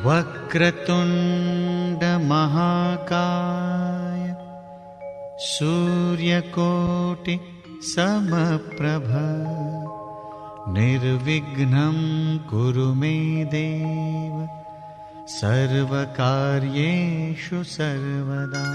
वक्रतुण्ड महाकाय सूर्यकोटि समप्रभ निर्विघ्नं कुरु मे देव सर्वकार्येषु सर्वदा।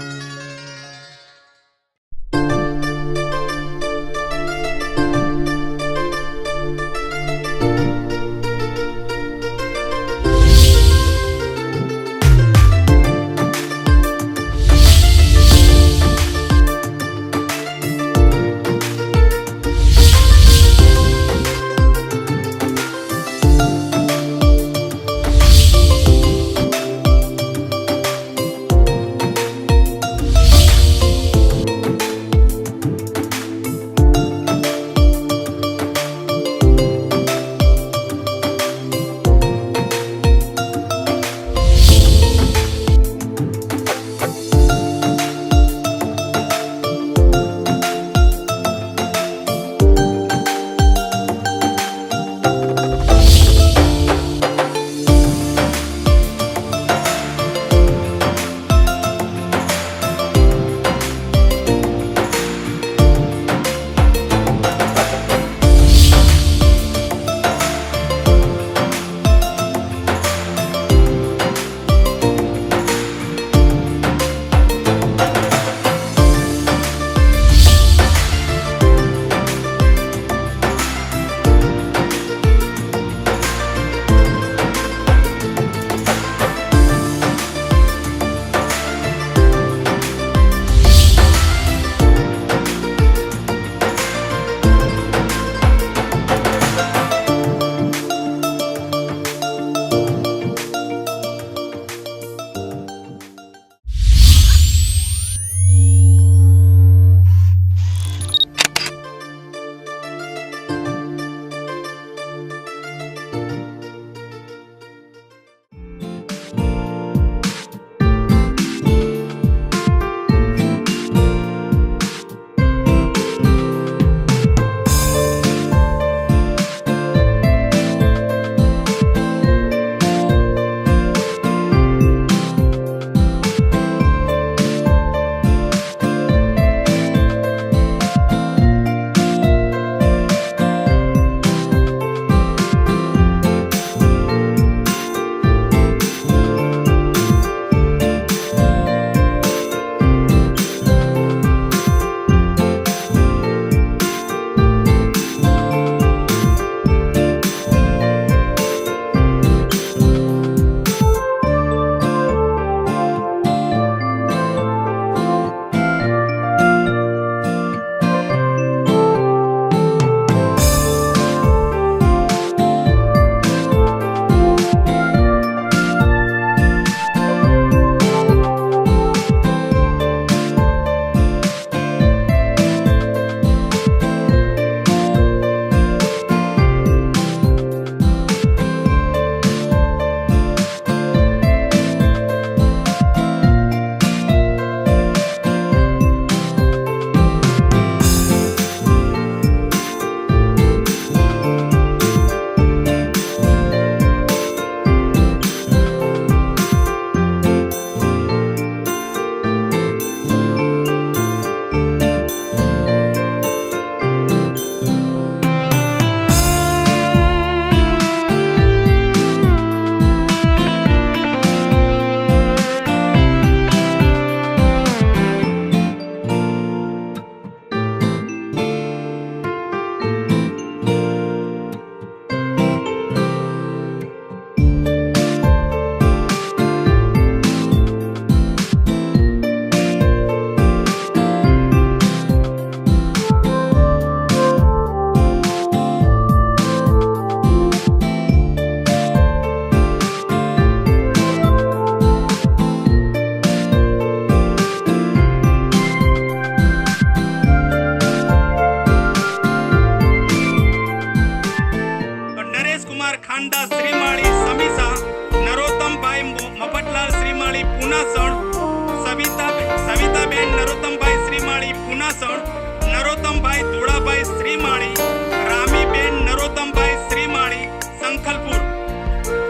રામીબેન નરોત્તમભાઈ શ્રીમાળી સંખલપુર.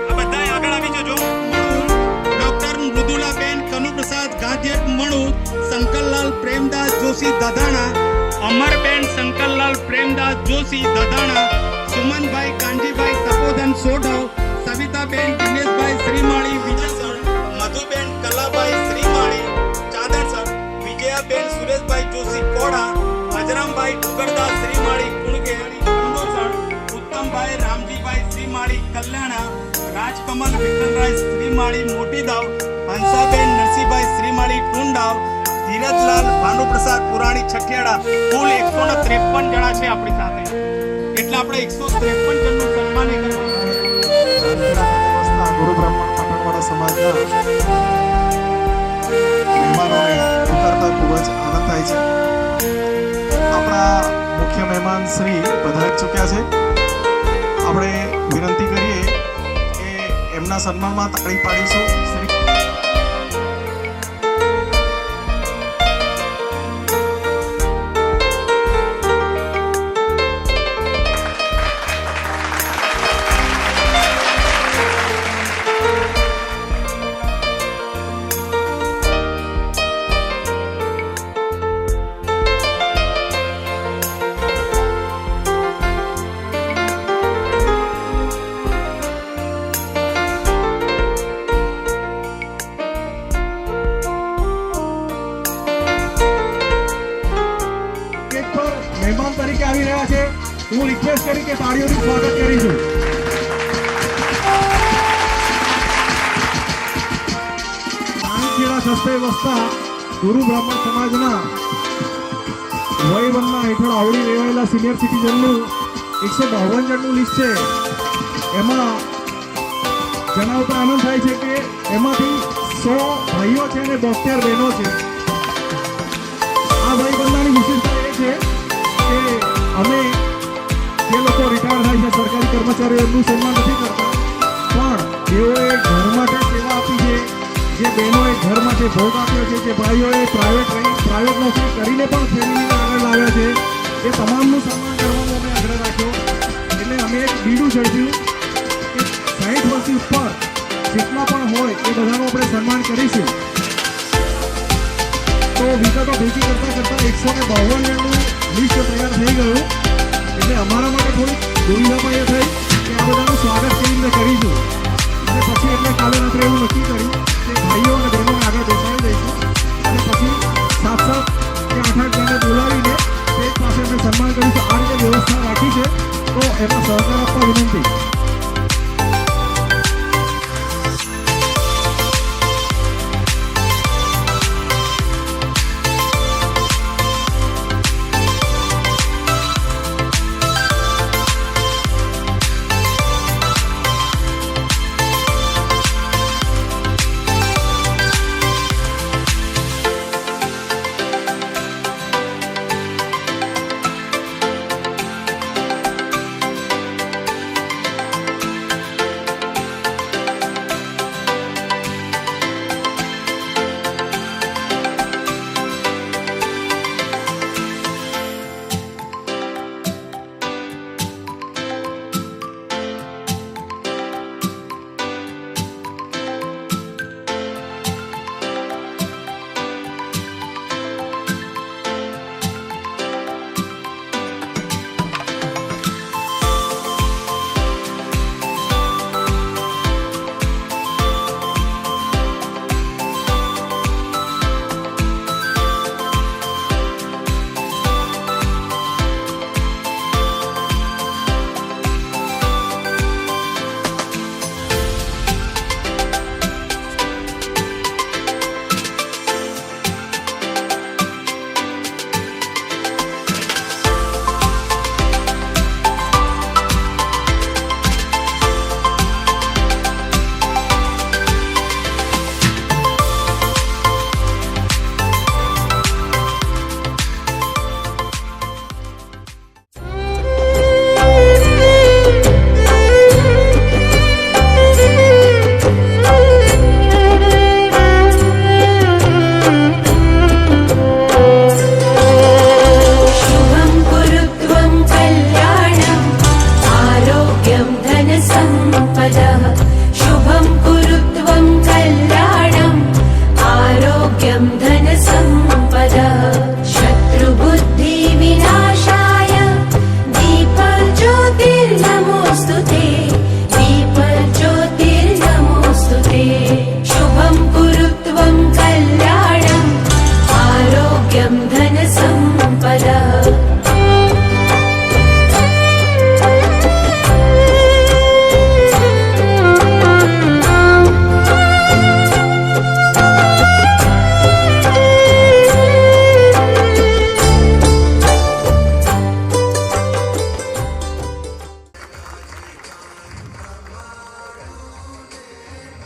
આ બધા આગળ આવી જજો. દાધાણા, અમરબેન શંકરલાલ પ્રેમદાસ જોશી દાધાણા, સુમનભાઈ કાંજીભાઈ તપોધન સોઢવ, સવિતાબેન દિનેશભાઈ શ્રીમાળી વિજયસર, મધુબેન કલાભાઈ શ્રીમાળી ચાદરસર, વિજયાબેન સુરેશભાઈ જોશી કોડા, અજરામભાઈ ડુગરદાસ શ્રીમાળી કુણગેરી કુંડોસર, ઉત્તમભાઈ રામજીભાઈ શ્રીમાળી કલ્યાણા, રાજકમલ વિઠ્ઠલરાય શ્રીમાળી મોટીદાવ, હંસાબેન નરસિંહભાઈ શ્રીમાળી ટુંડાવ, ધીરજલાલ ભાનુપ્રસાદ પુરાણી છઠિયાડા. કુલ 153 જણા છે આપણી સાથે, એટલે આપણે 153 જણનું સન્માન કરવાનું. ગુરુ બ્રાહ્મણ પાટણવાડા સમાજના મહેમાનોને ઉતારતા ખૂબ જ આનંદ થાય છે. આપણા મુખ્ય મહેમાન શ્રી પધારી ચૂક્યા છે. આપણે વિનંતી કરીએ કે એમના સન્માનમાં તાળી પાડીશું. શ્રી મહેમાન તરીકે આવી રહ્યા છે. હું રિક્વેસ્ટ કરી કે તાળીઓથી સ્વાગત કરીશું. નાનખેડા સસ્તે વસતા ગુરુ બ્રાહ્મણ સમાજના વયવંદના હેઠળ આવડી રહેવાયેલા સિનિયર સિટીઝનનું 152 જણનું લિસ્ટ છે. એમાં જણાવતા આનંદ થાય છે કે એમાંથી 100 ભાઈઓ છે અને 72 બહેનો છે. આ વયવંદાની વિશેષતા એ છે કે અમે જે લોકો રિટાયર થાય છે સરકારી કર્મચારીઓ એમનું સન્માન નથી કરતા, પણ જેઓએ ઘર માટે સેવા આપી છે, જે બહેનોએ ઘર માટે ભોગ આપ્યો છે, જે ભાઈઓએ પ્રાઇવેટ નોકરી કરીને પણ ફેમિલીને આગળ લાવ્યા છે, એ તમામનું સન્માન કરવાનો અમે આગ્રહ રાખ્યો. એટલે અમે એક બીડું ઝડપ્યું કે 60 વર્ષથી ઉપર જેટલા પણ હોય એ બધાનું આપણે સન્માન કરીશું. તો વિગતો ભેગી કરતાં 152 જણનું લિસ્ટ તૈયાર થઈ ગયું. એટલે અમારા માટે થોડીક દુવિધામાં એ થઈ કે આ બધાનું સ્વાગત કેવી રીતે કરીશું. અને પછી એટલે કાલે રાત્રે એવું નક્કી કર્યું કે ભાઈઓ અને બહેનોને આગળ બેસાડી દઈશું અને પછી 7 કે 8 જણને બોલાવીને એક પાસે અમે સન્માન કરીશું. આ રીતે વ્યવસ્થા રાખી છે, તો એમાં સહકાર આપવા વિનંતી.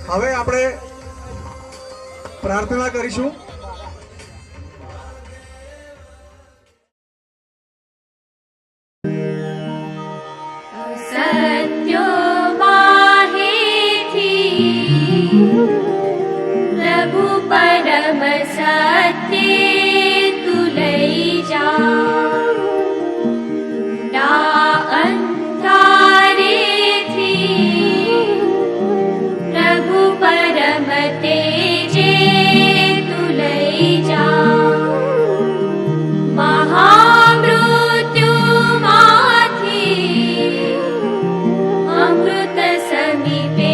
હવે આપણે પ્રાર્થના કરીશું. सत्यो माहेथी प्रभु परम सत्य तू लई जा ना अंधारे थी प्रभु परम तेजे तू लई जा महामृत्यु अमृत समीपे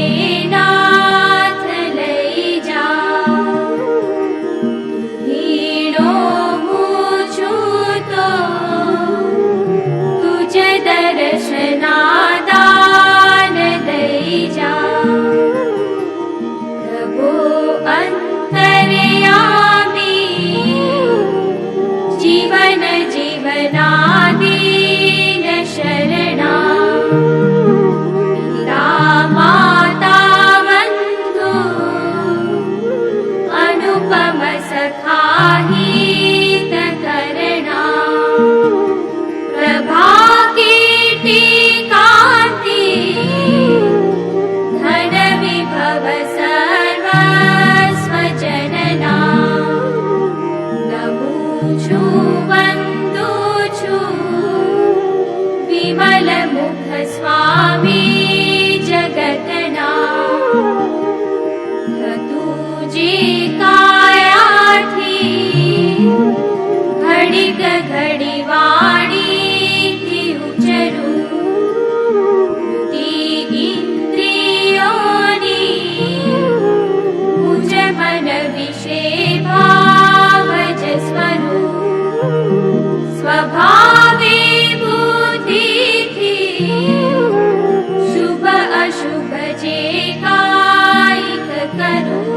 नाथ लई जा हीणो मुझू तो तुझ दर्शना दान दई जा प्रभु अंतर्यामी जीवन जीवनादीन शरणा अनुपम सखाहित करणा प्रभा कीर्तिकांति धन विभव सर्वस्व जनना नमो છું વંદુ છું વિમલ મુખ સ્વામી જગતના તુજી કાયાથી ઘડીક ઘડી વાણીથી ઉચરું વૃત્તિ ઇન્દ્રિયોની મુજ મન વિશે ભાવ જસ્વરું સ્વભાવે બુદ્ધિથી શુભ અશુભ જે કાયિક કરું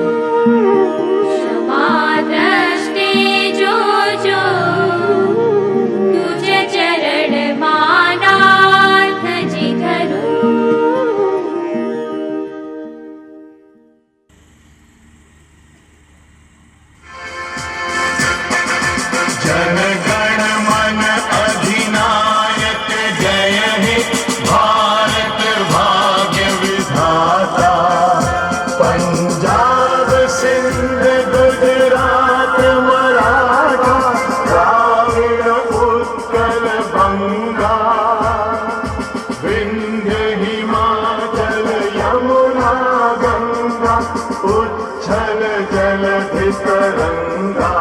ક્ષમા દ્રષ્ટે જોજો તુજ ચરણ માનાથ જી ધરું जन गण मन अधिनायक जय हे भारत भाग्य विधाता पंजाब सिंध गुजरात मराठा द्राविड़ उत्कल बंगा विंध्य हिमाचल यमुना गंगा उच्छल जलधि तरंगा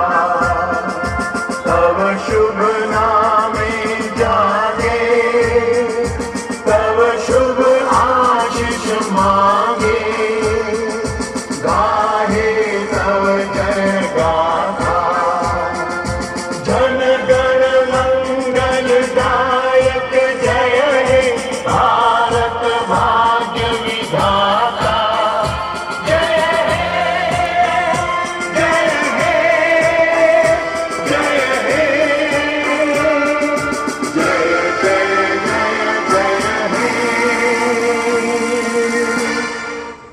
तव शुभ नामे जागे तव शुभ आशीष मांगे गाहे तव जय गाथा जन गण मंगल दायक जय हे भारत भाग्य विधाता जय हे जय हे जय हे जय जय जय जय हे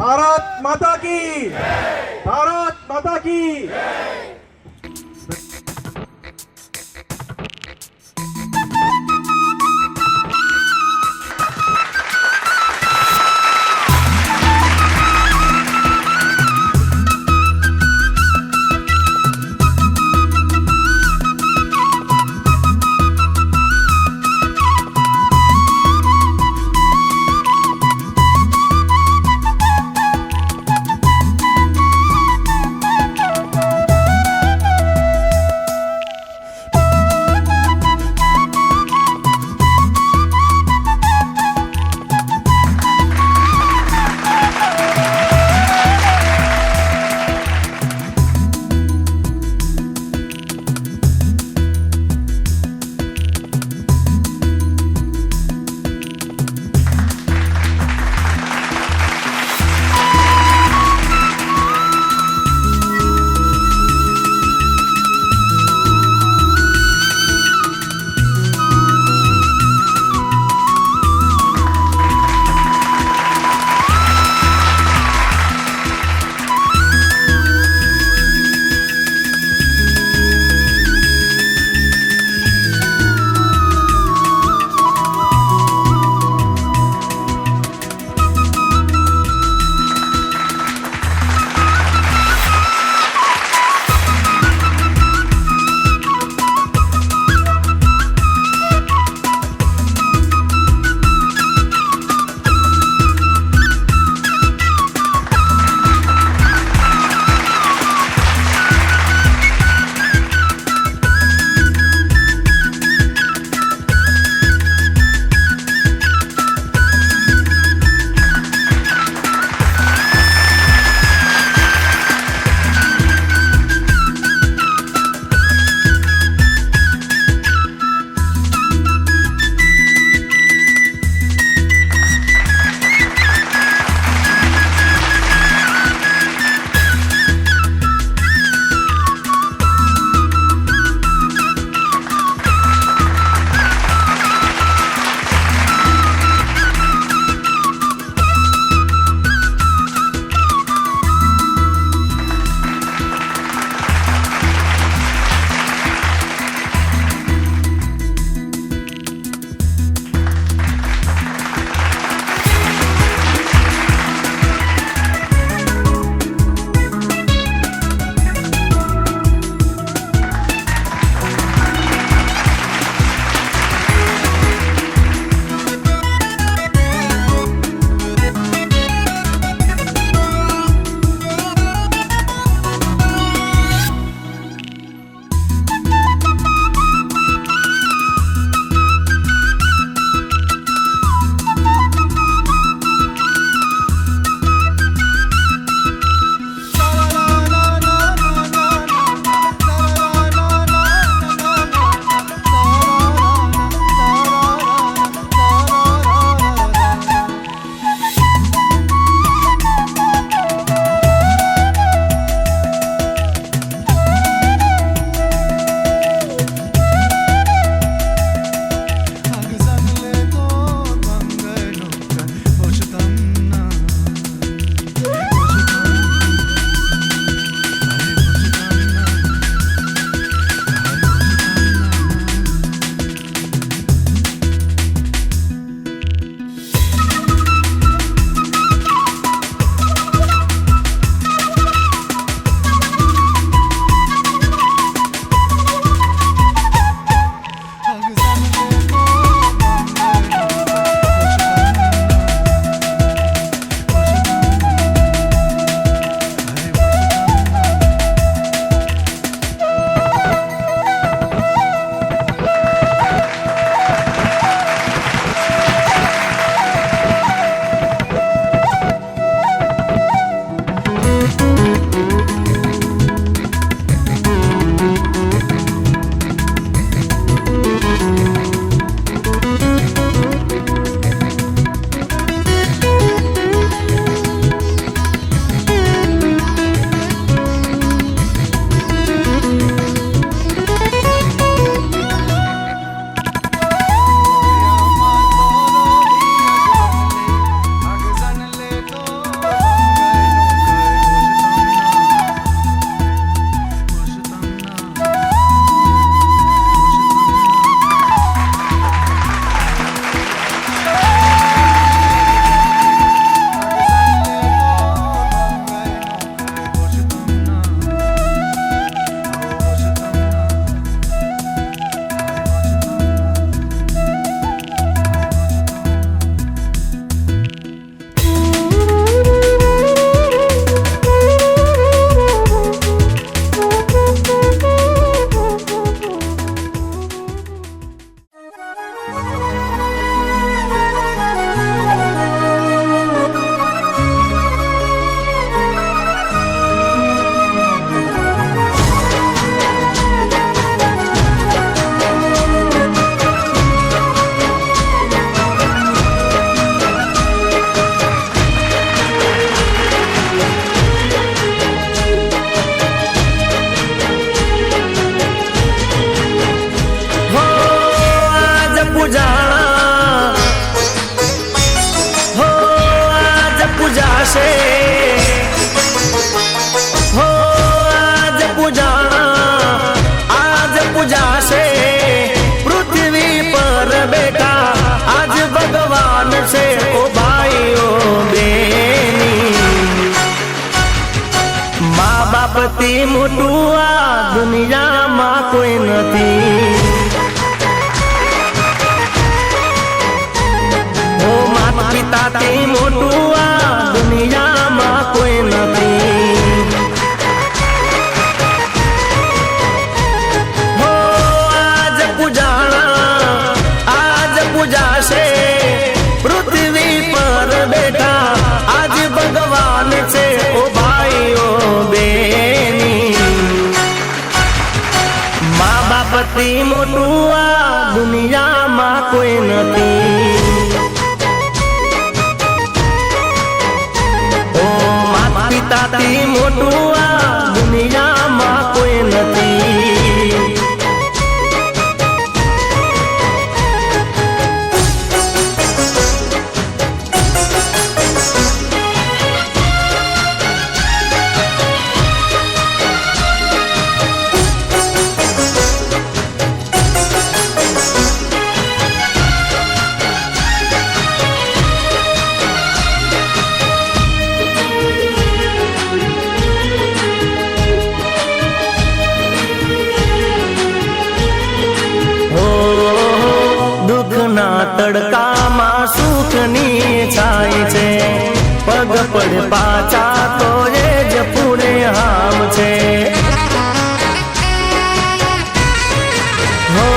ભારત માતા કી ભારત માતા કી પૂજાશે હો આજ પૂજાશે પૃથ્વી પર બેઠા આજ ભગવાન છે ઓ ભાઈઓ બેની મા બાપથી મોટું આ દુનિયામાં કોઈ નથી ઓ માતા પિતાથી મોટું આ દુનિયામાં કોઈ નથી હો આજ પૂજાશે પૃથ્વી પર બેઠા આજ ભગવાન છે ઓ ભાઈઓ બેની મા બાપથી મોટું આ દુનિયામાં કોઈ નથી ઓ માતા પિતાથી મોટું આ દુનિયામાં કોઈ નથી દુઃખના તડકામાં સુખની છાય છે પગ પડે પાછા તો એ જ પૂરે હામ છે હો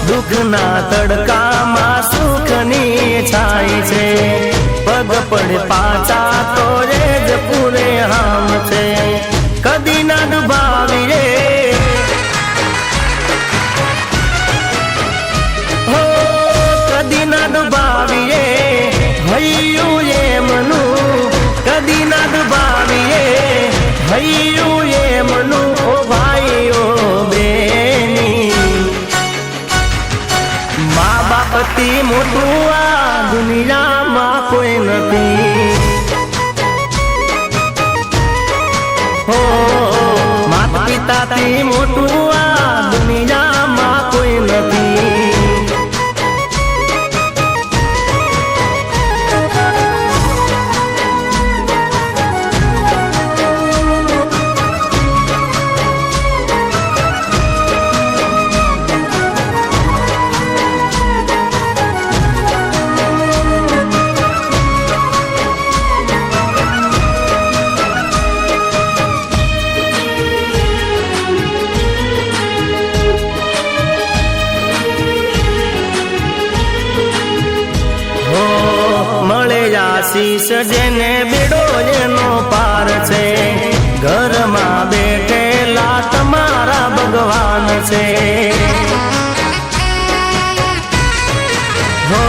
દુઃખના તડકામાં સુખની છાય છે પગ પડે પાછા તો એ જ પૂરે હામ છે કદી ના ડુબાવીએ કદી ના ડુબાવીએ હૈયું એમનું કદી ના ડુબાવીએ હૈયું એમનું ઓ ભાઈઓ બેની મા બાપથી મોટું આ દુનિયામાં કોઈ નથી હો માતા પિતાથી મોટું આ દુનિયામાં કોઈ નથી આશીષ જેને બેડો એનો પાર છે ઘરમાં બેઠેલા તમારા ભગવાન છે હો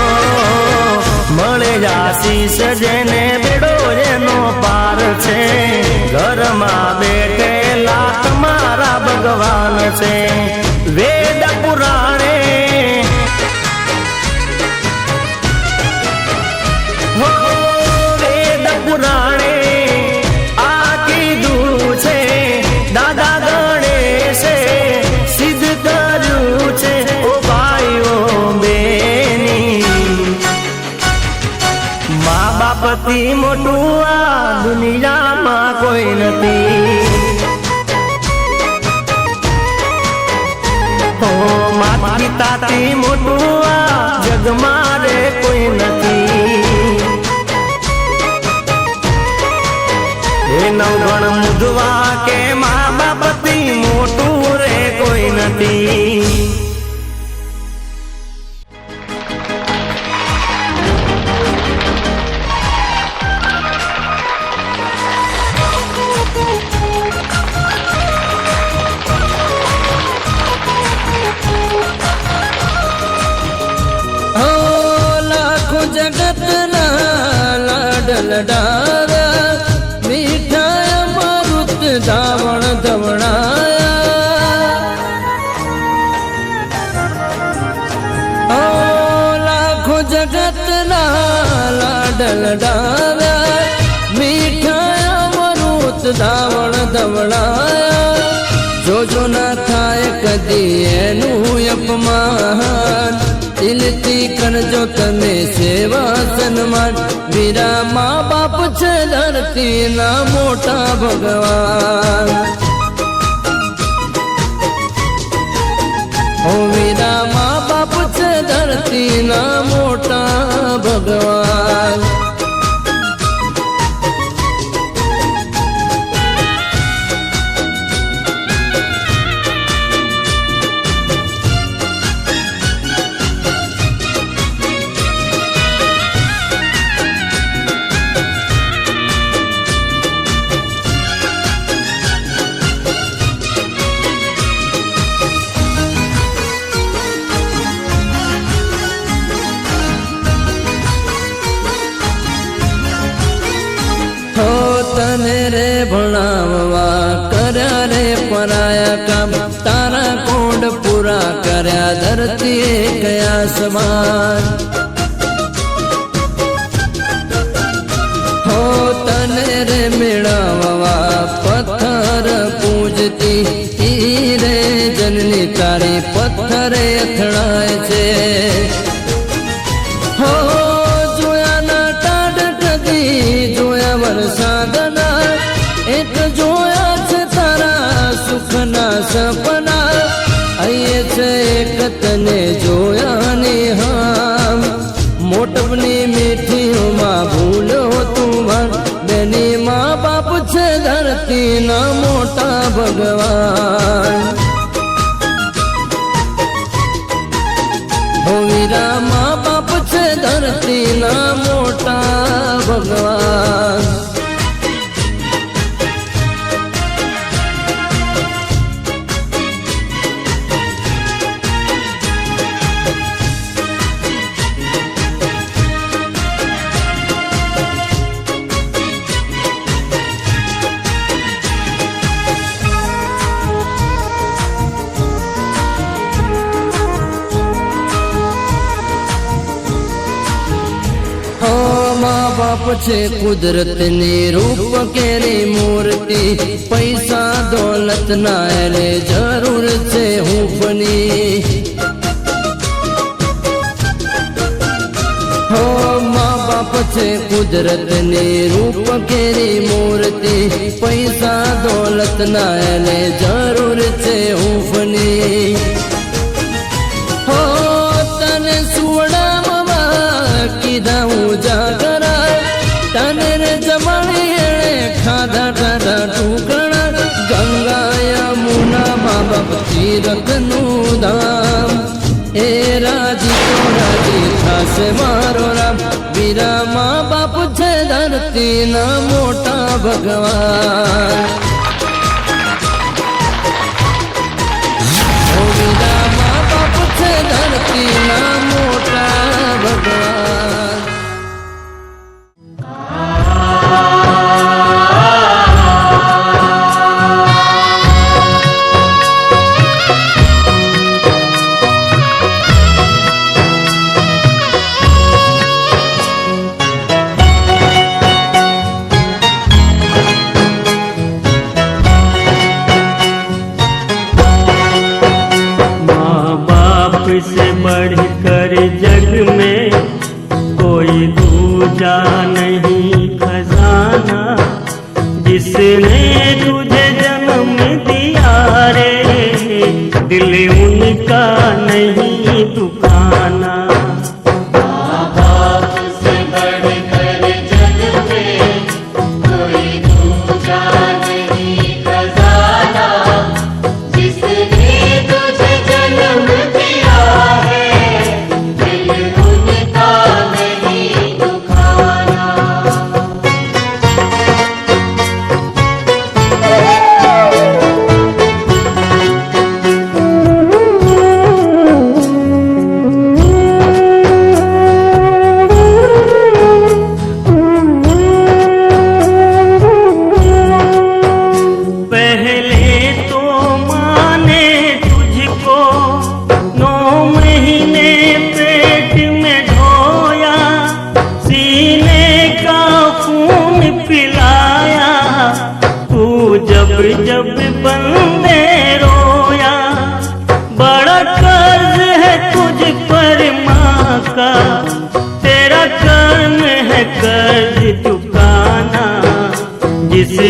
મળે આશીષ જેને બેડો એનો પાર છે ઘરમાં બેઠેલા તમારા ભગવાન છે વેદ પુરાણે પુરાણે આ કીધું છે દાદા ગણેશે સિદ્ધ કર્યું છે ઓ ભાઈઓ બેની મા બાપથી મોટું આ દુનિયામાં કોઈ નથી ઓ માતા પિતાથી મોટું આ જગમાં રે કોઈ નથી નવગણ મુદવા કે મા બાપથી મોટું રે કોઈ નથી લાખો જગતના લાડલ ડારા મીઠાય મારુત ધાવણ ધવણાયા લાખો જગતના લાડલ ડારા નથી એનું અપમાન દિલથી કરજો તમે સેવા સન્માન વીરા મા બાપ છે ધરતીના મોટા ભગવાન ઓ વીરા મા બાપ છે ધરતીના મોટા ભગવાન તને રે ભણાવવા કર્યા રે પરાયા કામ તારા કોડ પૂરા કર્યા ધરતી કયા સમાન હો તને રે મેળવવા પથ્થર પૂજતી રે જનની તારી પથ્થરે અથડાય છે હો જોયા ના ટાઢ ટકી જોયા વરસાદના એક જોયા છે તારા સુખના સપના અહીંયા છે એક તને જોયા નિહામ મોટપની મીઠીઓમાં ભૂલો તું બેની મા બાપ છે ધરતીના મોટા ભગવાન હો વીરા મા બાપ છે ધરતીના મોટા ભગવાન બાપ છે કુદરતની રૂપ કેરી મૂર્તિ પૈસા દોલત ના એને જરૂર છે હૂંફની હો મા બાપ છે કુદરતની રૂપ કેરી મૂર્તિ પૈસા દોલત ના એને જરૂર છે હૂંફની હો તને સુવડાવવા કીધા હું જાગરા તને રે જમાડી એણે ખાધા ટાઢા ટુકડા ગંગા યમુના મા બાપ તીરથનું ધામ એ રાજી તો રાજી થશે મારો રામ વીરા મા બાપ છે ધરતીના મોટા ભગવાન ઓ વીરા મા બાપ છે ધરતીના મોટા ભગવાન से बढ़कर जग में कोई दूजा नहीं खजाना जिसने तुझे जन्म दिया रे दिल उनका नहीं दुखाना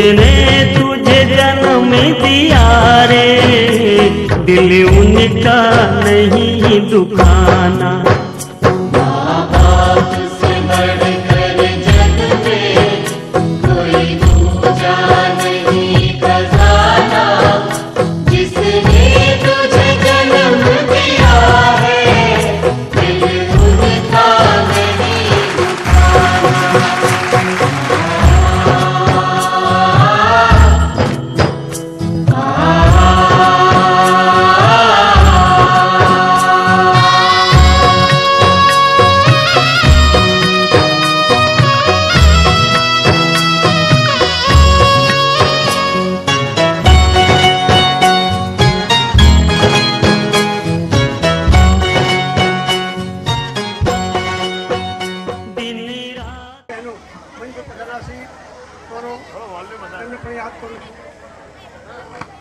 जिसने तुझे जन्म दिया रे, दिल उनका नहीं दुखाना।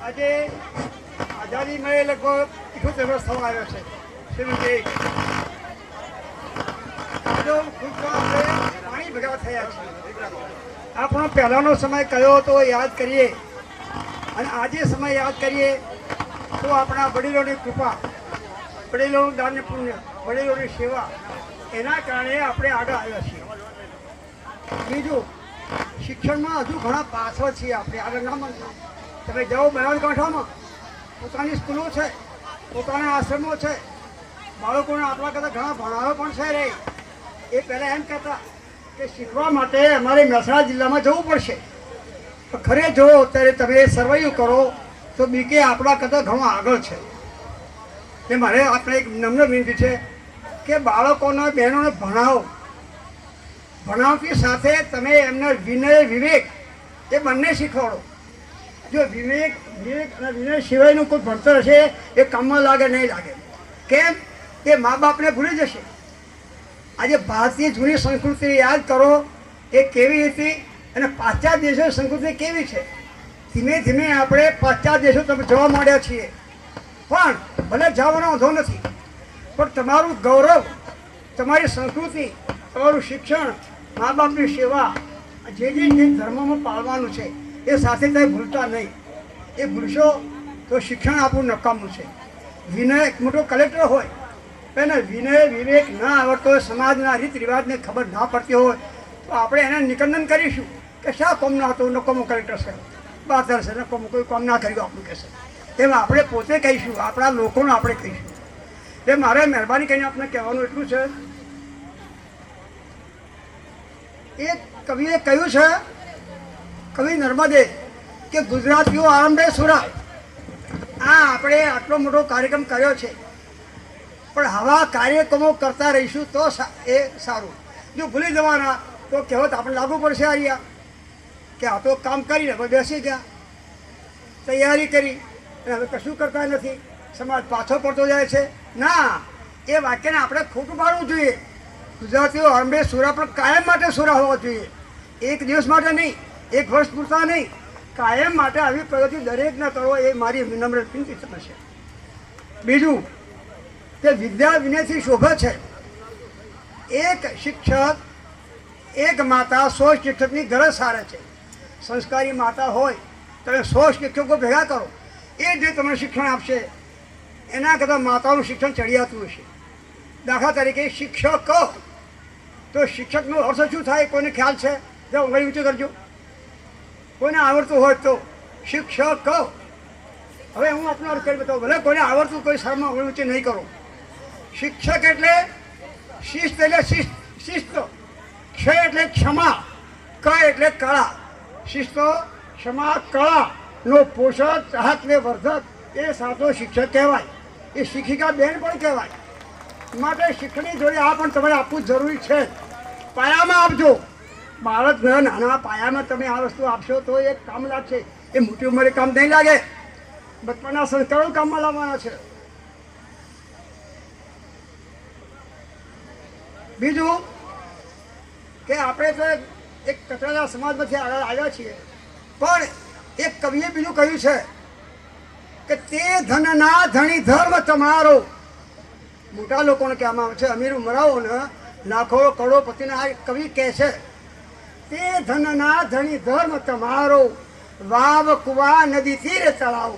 આજે આઝાદી મળે લગભગ 78 વર્ષ થવા આવ્યો છે. પાણી ભેગા થયા છે. આપણો પહેલાનો સમય કયો હતો યાદ કરીએ, અને આજે સમય યાદ કરીએ તો આપણા વડીલોની કૃપા, વડીલોનું દાન પુણ્ય, વડીલોની સેવા, એના કારણે આપણે આગળ આવ્યા છીએ. બીજું, શિક્ષણમાં હજુ ઘણા પાછળ છીએ આપણે. આગળ ના મળતા તમે જાઓ બનાસકાંઠામાં પોતાની સ્કૂલો છે, પોતાના આશ્રમો છે, બાળકોને આપણા કરતાં ઘણા ભણાવો પણ છે રે. એ પહેલાં એમ કહેતા કે શીખવા માટે અમારે મહેસાણા જિલ્લામાં જવું પડશે. ખરે જો અત્યારે તમે સર્વાઈવ કરો તો બીકે આપણા કરતાં ઘણું આગળ છે. એ મારે આપણે એક નમ્ર વિનંતી છે કે બાળકોના બહેનોને ભણાવો. ભણાવતી સાથે તમે એમને વિનય વિવેક એ બંને શીખવાડો. જો વિવેક અને વિનય સિવાયનું કોઈ ભણતર હશે એ કામમાં લાગે નહીં લાગે. કેમ? એ મા બાપને ભૂલી જશે. આજે ભારતીય જૂની સંસ્કૃતિ યાદ કરો એ કેવી હતી અને પાશ્ચાત્ય દેશોની સંસ્કૃતિ કેવી છે. ધીમે ધીમે આપણે પાશ્ચાત્ય દેશો તમે જવા માંડ્યા છીએ. પણ ભલે જવાનો વાંધો નથી, પણ તમારું ગૌરવ, તમારી સંસ્કૃતિ, તમારું શિક્ષણ, મા બાપની સેવા, જે ધર્મમાં પાળવાનું છે એ સાથે તમે ભૂલતા નહીં. એ ભૂલશો તો શિક્ષણ આપણું નકામું છે. વિનય એક મોટો કલેક્ટર હોય એને વિનય વિવેક ના આવડતો હોય, સમાજના રીત રિવાજને ખબર ના પડતી હોય તો આપણે એને નિકંદન કરીશું કે શા કોમ ના હતો, નકોમો કલેક્ટર છે, બહાર છે, નકોમો કોઈ કામ ના કર્યું આપણું કહેશે. તેમ આપણે પોતે કહીશું, આપણા લોકોને આપણે કહીશું. એ મારે મહેરબાની કરીને આપણે કહેવાનું એટલું છે. એક કવિએ કહ્યું છે, કવિ નર્મદે, કે ગુજરાતીઓ આરંભે સુરા. આ આપણે આટલો મોટો કાર્યક્રમ કર્યો છે, પણ આવા કાર્યક્રમો કરતા રહીશું તો એ સારું. જો ભૂલી જવાના તો કહેવત આપણે લાગુ પડશે. આર્યા કે આ તો કામ કરીને હવે બેસી ગયા, તૈયારી કરી અને હવે કશું કરતા નથી, સમાજ પાછો પડતો જાય છે. ના, એ વાક્યને આપણે ખોટું પાડવું જોઈએ. ગુજરાતીઓ આરંભે સુરા પણ કાયમ માટે સુરા હોવા જોઈએ. એક દિવસ માટે નહીં, એક વર્ષ પૂરતા નહીં, કાયમ માટે આવી પ્રગતિ દરેકને કરો એ મારી વિનમ્ર વિનંતી છે. બીજું કે વિદ્યા વિનયથી શોભે છે. એક શિક્ષક, એક માતા 100 શિક્ષકની ગરજ સારે છે. સંસ્કારી માતા હોય તમે 100 શિક્ષકો ભેગા કરો, એ જે તમને શિક્ષણ આપશે એના કરતાં માતાનું શિક્ષણ ચડિયાતું હશે. દાખલા તરીકે શિક્ષક, તો શિક્ષકનો અર્થ શું થાય કોઈને ખ્યાલ છે? જો ઊંઘળી ઊંચું કરજો, કોઈને આવડતું હોય તો. શિક્ષક, હવે હું આપનો અર્થ કરી બતાવું, ભલે કોઈને આવડતું કોઈ શરમાં ઊંઘળી ઊંચી નહીં કરો. શિક્ષક એટલે શિસ્ત, એટલે શિસ્ત. ક્ષય એટલે ક્ષમા, ક એટલે કળા. શિસ્ત, ક્ષમા, કળાનો પોષક, ચાહકને વર્ધક એ સાચો શિક્ષક કહેવાય. એ શિક્ષિકા બેન પણ કહેવાય. માટે શિક્ષણની જોડે આ પણ તમારે આપવું જરૂરી છે. પાયામાં આપજો. બાળકને નાના પાયામાં તમે આ વસ્તુ આપશો તો એ કામ લાગશે. એ મોટી ઉંમરે કામ નહીં લાગે. બચપનના સંસ્કારો કામમાં લાવવાના છે. બીજું કે આપણે તો એક કચરાના સમાજમાંથી આગળ આવ્યા છીએ, પણ એક કવિએ બીજું કહ્યું છે કે તે ધનના ધણી ધર્મ તમારો. મોટા લોકોને કહેવામાં આવે છે, અમીર ઉમરાઓને, લાખો કરોડપતિને આ કવિ કહે છે તે ધનના ધણી ધર્મ તમારો, વાવ કુવા નદી તીર તળાવ.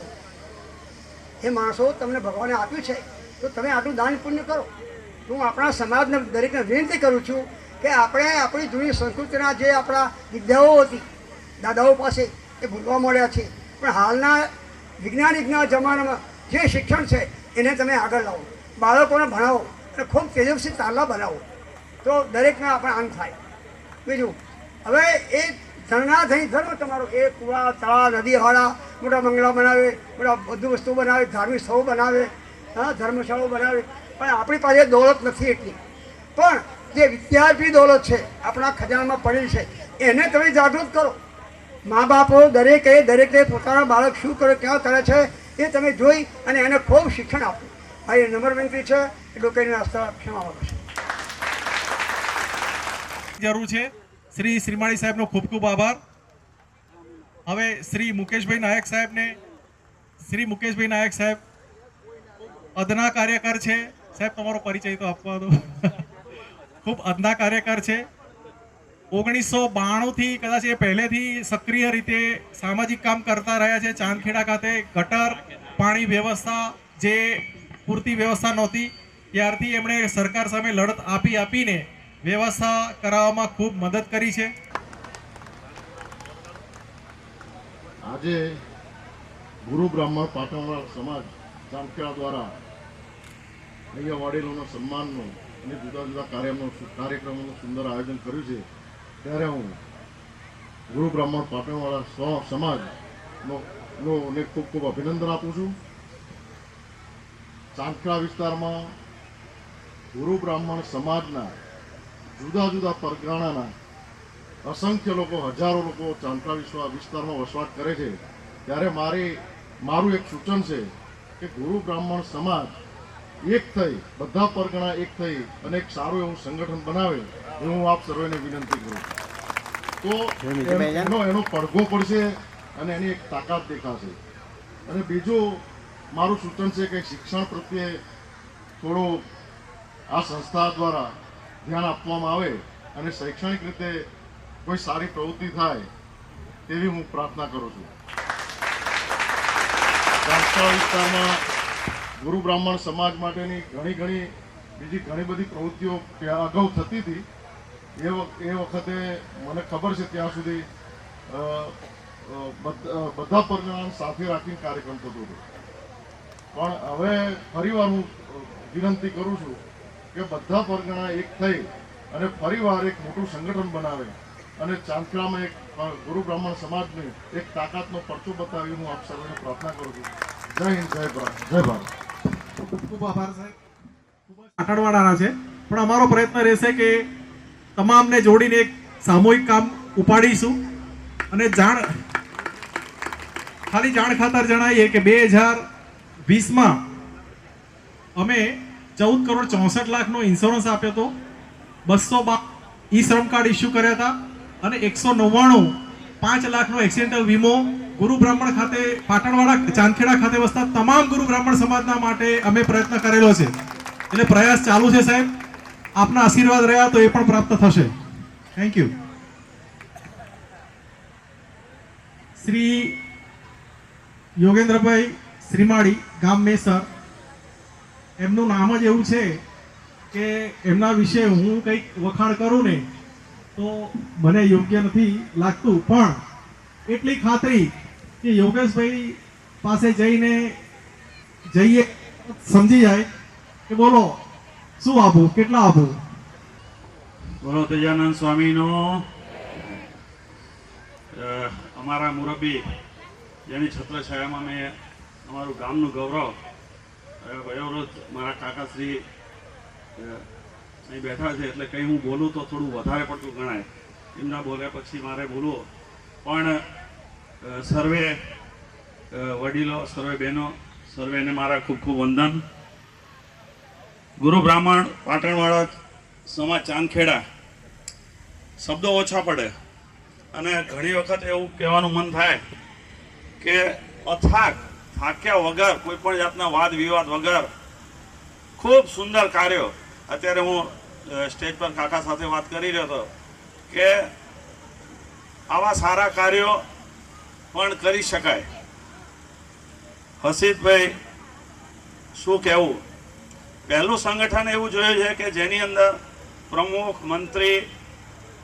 એ માણસો તમને ભગવાને આપ્યું છે તો તમે આટલું દાન પુણ્ય કરો. હું આપણા સમાજને દરેકને વિનંતી કરું છું કે આપણે આપણી જૂની સંસ્કૃતિના જે આપણા વિદ્યાઓ હતી દાદાઓ પાસે એ ભૂલવા મળ્યા છે, પણ હાલના વૈજ્ઞાનિકના જમાનામાં જે શિક્ષણ છે એને તમે આગળ લાવો, બાળકોને ભણાવો અને ખૂબ તેજસ્વી તારલા બનાવો તો દરેકના આપણે આનંદ થાય. બીજું હવે એ ધર્ણાધણી ધર્મ તમારો એ કુવા તળાવ નદીવાળા મોટા બંગલા બનાવે, મોટા બધું વસ્તુ બનાવે, ધાર્મિક સ્થળો બનાવે, હા ધર્મશાળાઓ બનાવે, પણ આપણી પાસે દોલત નથી એટલી. પણ જે વિદ્યાર્થી દોલત છે આપણા ખજાનામાં પડેલી છે એને તમે જાગૃત કરો. મા બાપો દરેકે પોતાના બાળક શું કરે ક્યાં કરે છે એ તમે જોઈ અને એને ખૂબ શિક્ષણ આપો. આ એ નંબર વિનંતી છે એટલું કહીને નાસ્તા ક્ષમા માંગુ છું. જરૂર છે. શ્રી શ્રીમાળી સાહેબનો ખૂબ ખૂબ આભાર. હવે શ્રી મુકેશભાઈ નાયક સાહેબ અદના કાર્યકર છે. સાહેબ તમારો પરિચય તો આપવા દો. ખૂબ અદના કાર્યકર છે. 1992 થી કદાચ એ પહેલેથી સક્રિય રીતે સામાજિક કામ કરતા રહ્યા છે. ચાંદખેડા ખાતે ગટર પાણી વ્યવસ્થા જે પૂરતી વ્યવસ્થા નહોતી ત્યારથી એમણે સરકાર સામે લડત આપીને વ્યવસ્થા કરાવવામાં ખૂબ મદદ કરી છે. આજે ગુરુ બ્રાહ્મણ પાટણવાળા સમાજ ચાંદખેડા દ્વારા અહીંયા વડીલોના સન્માનનું અને જુદા જુદા કાર્યક્રમોનું સુંદર આયોજન કર્યું છે, ત્યારે હું ગુરુ બ્રાહ્મણ પાટણવાળા સમાજનો ખૂબ ખૂબ અભિનંદન આપું છું. ચાંદખેડા વિસ્તારમાં ગુરુ બ્રાહ્મણ સમાજના જુદા જુદા પરગણાના અસંખ્ય લોકો, હજારો લોકો ચાંદખેડા વિસ્તારમાં વસવાટ કરે છે, ત્યારે મારું એક સૂચન છે કે ગુરુ બ્રાહ્મણ સમાજ એક થઈ, બધા પરગણા એક થઈ અને એક સારું એવું સંગઠન બનાવે એ હું આપ સર્વેને વિનંતી કરું તો એનો પડઘો પડશે અને એની એક તાકાત દેખાશે. અને બીજું મારું સૂચન છે કે શિક્ષણ પ્રત્યે થોડું આ સંસ્થા દ્વારા ધ્યાન આપવામાં આવે અને શૈક્ષણિક રીતે કોઈ સારી પ્રવૃત્તિ થાય તેવી હું પ્રાર્થના કરું છું. ચાંદખેડા વિસ્તારમાં ગુરુ બ્રાહ્મણ સમાજ માટેની બીજી ઘણી બધી પ્રવૃત્તિઓ અગાઉ થતી હતી. એ વખતે મને ખબર છે ત્યાં સુધી બધા પરગણાને સાથે રાખીને કાર્યક્રમ થતો હતો, પણ હવે ફરીવાર હું વિનંતી કરું છું કે બધા પરગણા એક થઈ અને ફરીવાર એક મોટું સંગઠન બનાવે અને ચાંદખેડામાં એક ગુરુ બ્રાહ્મણ સમાજની એક તાકાતનો પરચો બતાવી હું આપ સર્વેને પ્રાર્થના કરું છું. જય હિન્દ, જય ભારત. ખૂબ આભાર સાહેબ. પાટણવાળાના છે, પણ અમારો પ્રયત્ન રહેશે કે તમામને જોડીને એક સામૂહિક કામ ઉપાડીશું. અને ખાલી જાણ ખાતર જણાવીએ કે 2020માં અમે 14,64,00,000નો ઇન્સ્યોરન્સ આપ્યો હતો, 212 ઈ શ્રમ કાર્ડ ઇસ્યુ કર્યા હતા અને 199 5 લાખનો એક્સિડેન્ટલ વીમો ગુરુ બ્રાહ્મણ ખાતે પાટણવાળા ચાંદખેડા ખાતે વસતા તમામ ગુરુ બ્રાહ્મણ સમાજના માટે અમે પ્રયત્ન કરેલો છે. એટલે પ્રયાસ ચાલુ છે સાહેબ. આપના આશીર્વાદ રહ્યા તો એ પણ પ્રાપ્ત થશે. Thank you. શ્રી યોગેન્દ્રભાઈ શ્રીમાળી, ગામ મેસર. એમનું નામ જ એવું છે કે એમના વિશે હું કંઈક વખાણ કરું ને તો મને યોગ્ય નથી લાગતું, પણ એટલી ખાતરી કે યોગેશભાઈ પાસે જઈએ સમજી જાય કે બોલો શું આપું, કેટલા આપું. બોલો તેજાનંદ સ્વામીનો. અમારા મુરબ્બી જેની છત્રછાયામાં મેં અમારું ગામનું ગૌરવ વયોવૃદ્ધ મારા કાકાશ્રી અહીં બેઠા છે, એટલે કંઈ હું બોલું તો થોડું વધારે પડતું ગણાય. એમના બોલ્યા પછી મારે બોલવું, પણ સર્વે વડીલો, સર્વે બહેનો, સર્વેને મારા ખૂબ ખૂબ વંદન. ગુરુ બ્રાહ્મણ પાટણવાળા સમાજ ચાંદખેડા શબ્દો ઓછા પડે અને ઘણી વખત એવું કહેવાનું મન થાય કે થાક્યા વગર, કોઈ પણ જાતના વાદ વિવાદ વગર ખૂબ સુંદર કાર્યો. અત્યારે હું સ્ટેજ પર કાકા સાથે વાત કરી રહ્યો હતો કે આવા સારા કાર્યો પણ કરી શકાય. હસીતભાઈ શું કહેવું, પહેલું સંગઠન એવું જોયું છે કે જેની અંદર પ્રમુખ, મંત્રી,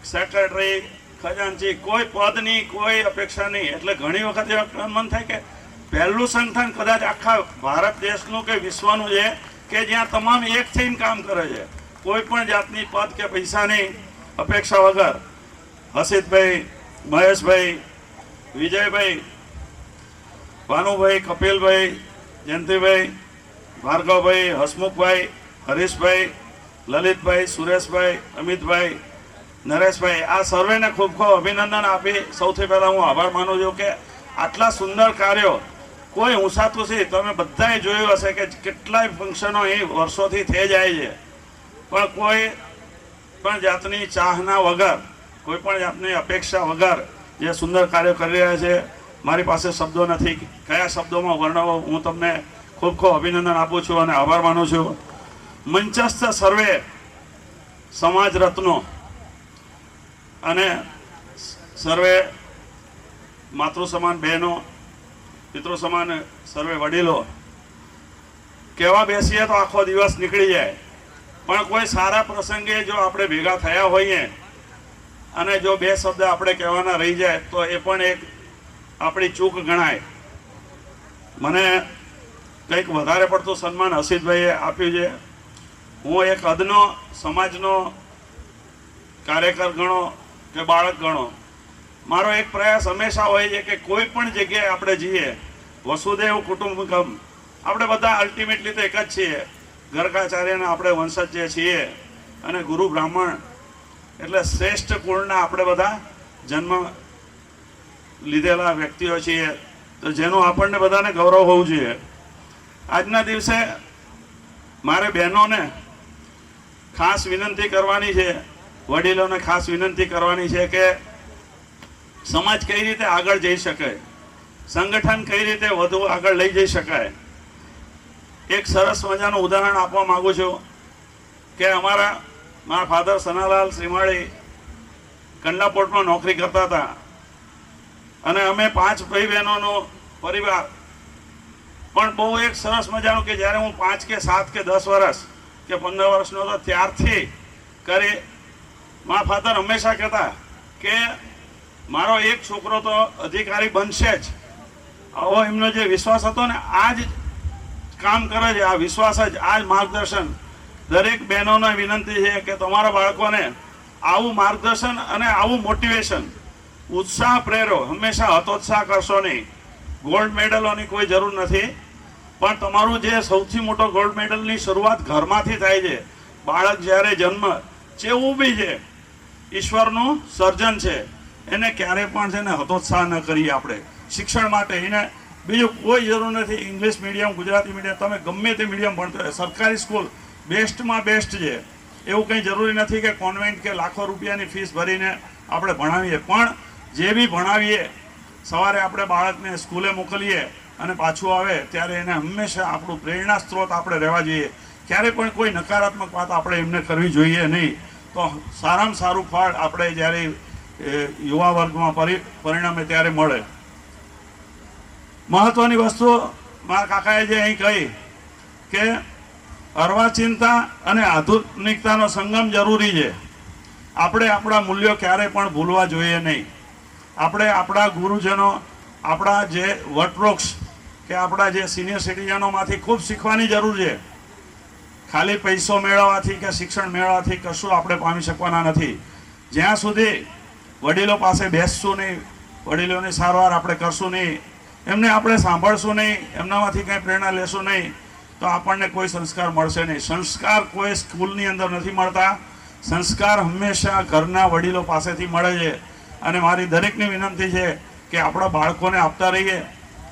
સેક્રેટરી, ખજાનચી કોઈ પદની કોઈ અપેક્ષા નહીં. એટલે ઘણી વખત એવા મન થાય કે પહેલું સંગઠન કદાચ આખા ભારત દેશનું કે વિશ્વનું છે કે જ્યાં તમામ એક થઈને કામ કરે છે, કોઈ પણ જાતની પદ કે પૈસાની અપેક્ષા વગર. હસીતભાઈ, મહેશભાઈ, વિજયભાઈ, ભાનુભાઈ, કપિલભાઈ, જયંતિભાઈ, ભાર્ગવભાઈ, હસમુખભાઈ, હરીશભાઈ, લલિતભાઈ, સુરેશભાઈ, અમિતભાઈ, નરેશભાઈ, આ સર્વેને ખૂબ ખૂબ અભિનંદન આપી સૌથી પહેલાં હું આભાર માનું છું કે આટલા સુંદર કાર્યો કોઈ ઊંસાતુંસી તમે બધાએ જોયું હશે કે કેટલાય ફંક્શનો અહીં વર્ષોથી થઈ જાય છે, પણ કોઈ પણ જાતની ચાહના વગર, કોઈ પણ જાતની અપેક્ષા વગર જે સુંદર કાર્યો કરી રહ્યા છે. મારી પાસે શબ્દો નથી કયા શબ્દોમાં વર્ણવો. હું તમને ખૂબ ખૂબ અભિનંદન આપું છું અને આભાર માનું છું. મંચસ્થ સર્વે સમાજ રત્નો અને સર્વે માતૃ સમાન બહેનો, પિતૃ સમાન સર્વે વડીલો, કહેવા બેસીએ તો આખો દિવસ નીકળી જાય, પણ કોઈ સારા પ્રસંગે જો આપણે ભેગા થયા હોઈએ અને જો બે શબ્દ આપણે કહેવાના રહી જાય તો એ પણ એક આપણી ચૂક ગણાય. મને કંઈક વધારે પડતું સન્માન હસીતભાઈએ આપ્યું છે. હું એક અદનો સમાજનો કાર્યકર ગણો કે બાળક ગણો, મારો એક પ્રયાસ હંમેશા હોય છે કે કોઈ પણ જગ્યાએ આપણે જઈએ, વસુદેવ કુટુંબકમ, આપણે બધા અલ્ટિમેટલી તો એક જ છીએ, ગર્ગાચાર્યના આપણે વંશજ જે છીએ અને ગુરુ બ્રાહ્મણ એટલે શ્રેષ્ઠ કુળના આપણે બધા જન્મ લીધેલા વ્યક્તિઓ છીએ, તો જેનું આપણને બધાને ગૌરવ હોવું જોઈએ. આજના દિવસે મારે બહેનોને ખાસ વિનંતી કરવાની છે, વડીલોને ખાસ વિનંતી કરવાની છે કે સમાજ કઈ રીતે આગળ જઈ શકે, સંગઠન કઈ રીતે વધુ આગળ લઈ જઈ શકાય. એક સરસ મજાનું ઉદાહરણ આપવા માંગુ છું કે મારા ફાધર સનાલાલ શ્રીમાળી કંડલા પોર્ટમાં નોકરી કરતા હતા અને અમે 5 ભાઈ બહેનોનો પરિવાર. પણ બહુ એક સરસ મજાનું કે જ્યારે હું 5 કે 7 કે 10 વર્ષ કે 15 વર્ષનો હતો ત્યારથી કરી મારા ફાધર હંમેશા કહેતા કે મારો એક છોકરો તો અધિકારી બનશે જ. આવો એમનો જે વિશ્વાસ હતો ને, આ જ કામ કરે છે, આ વિશ્વાસ જ, આ જ માર્ગદર્શન. દરેક બહેનોને વિનંતી છે કે તમારા બાળકોને આવું માર્ગદર્શન અને આવું મોટિવેશન, ઉત્સાહ પ્રેરો. હંમેશા હતોત્સાહ કરશો નહીં. ગોલ્ડ મેડલોની કોઈ જરૂર નથી, પણ તમારું જે સૌથી મોટો ગોલ્ડ મેડલની શરૂઆત ઘરમાંથી થાય છે. બાળક જ્યારે જન્મ જેવું બી છે, ઈશ્વરનું સર્જન છે, એને ક્યારે પણ છે ને હતોત્સાહ ન કરીએ આપણે શિક્ષણ માટે. એને બીજું કોઈ જરૂર નથી. ઇંગ્લિશ મીડિયમ, ગુજરાતી મીડિયમ, તમે ગમે તે મીડિયમ ભણતો હોય, સરકારી સ્કૂલ બેસ્ટમાં બેસ્ટ છે. એવું કંઈ જરૂરી નથી કે કોન્વેન્ટ કે લાખો રૂપિયાની ફીસ ભરીને આપણે ભણાવીએ, પણ જે બી ભણાવીએ, સવારે આપણે બાળકને સ્કૂલે મોકલીએ અને પાછું આવે ત્યારે એને હંમેશા આપણું પ્રેરણા સ્ત્રોત આપણે રહેવા જોઈએ. ક્યારે પણ કોઈ નકારાત્મક વાત આપણે એમને કરવી જોઈએ નહીં. તો સારામાં સારું ફળ આપણે જ્યારે યુવા વર્ગમાં પરિણામે ત્યારે મળે. મહત્વની વસ્તુ મારા કાકાએ જે અહીં કહી કે અર્વાચીનતા અને આધુનિકતાનો સંગમ જરૂરી છે. આપણે આપણા મૂલ્યો ક્યારે પણ ભૂલવા જોઈએ નહીં. આપણે આપણા ગુરુજનો, આપણા જે વટવૃક્ષ કે આપણા જે સિનિયર સિટીઝનોમાંથી ખૂબ શીખવાની જરૂર છે. ખાલી પૈસો મેળવવાથી કે શિક્ષણ મેળવવાથી કશું આપણે પામી શકવાના નથી. જ્યાં સુધી વડીલો પાસે બેસશું નહીં, વડીલોની સારવાર આપણે કરશું નહીં, એમને આપણે સાંભળશું નહીં, એમનામાંથી કંઈ પ્રેરણા લેશું નહીં, તો આપણને કોઈ સંસ્કાર મળશે નહીં. સંસ્કાર કોઈ સ્કૂલની અંદર નથી મળતા. સંસ્કાર હંમેશા ઘરના વડીલો પાસેથી મળે છે. અને મારી દરેકની વિનંતી છે કે આપણા બાળકોને આપતા રહીએ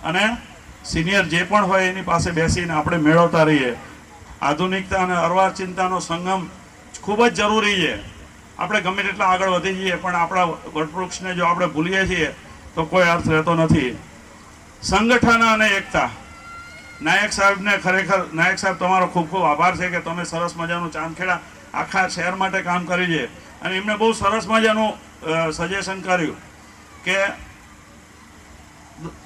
અને સિનિયર જે પણ હોય એની પાસે બેસીને આપણે મેળવતા રહીએ. આધુનિકતા અને અર્વાચીનતાનો સંગમ ખૂબ જ જરૂરી છે. આપણે ગમે તેટલા આગળ વધી જઈએ પણ આપણા વટવૃક્ષને જો આપણે ભૂલીએ છીએ તો કોઈ અર્થ રહેતો નથી. સંગઠન અને એકતા. નાયક સાહેબને ખરેખર, નાયક સાહેબ તમારો ખૂબ ખૂબ આભાર છે કે તમે સરસ મજાનું ચાંદખેડા આખા શહેર માટે કામ કર્યું છે. અને એમને બહુ સરસ મજાનું સજેશન કર્યું કે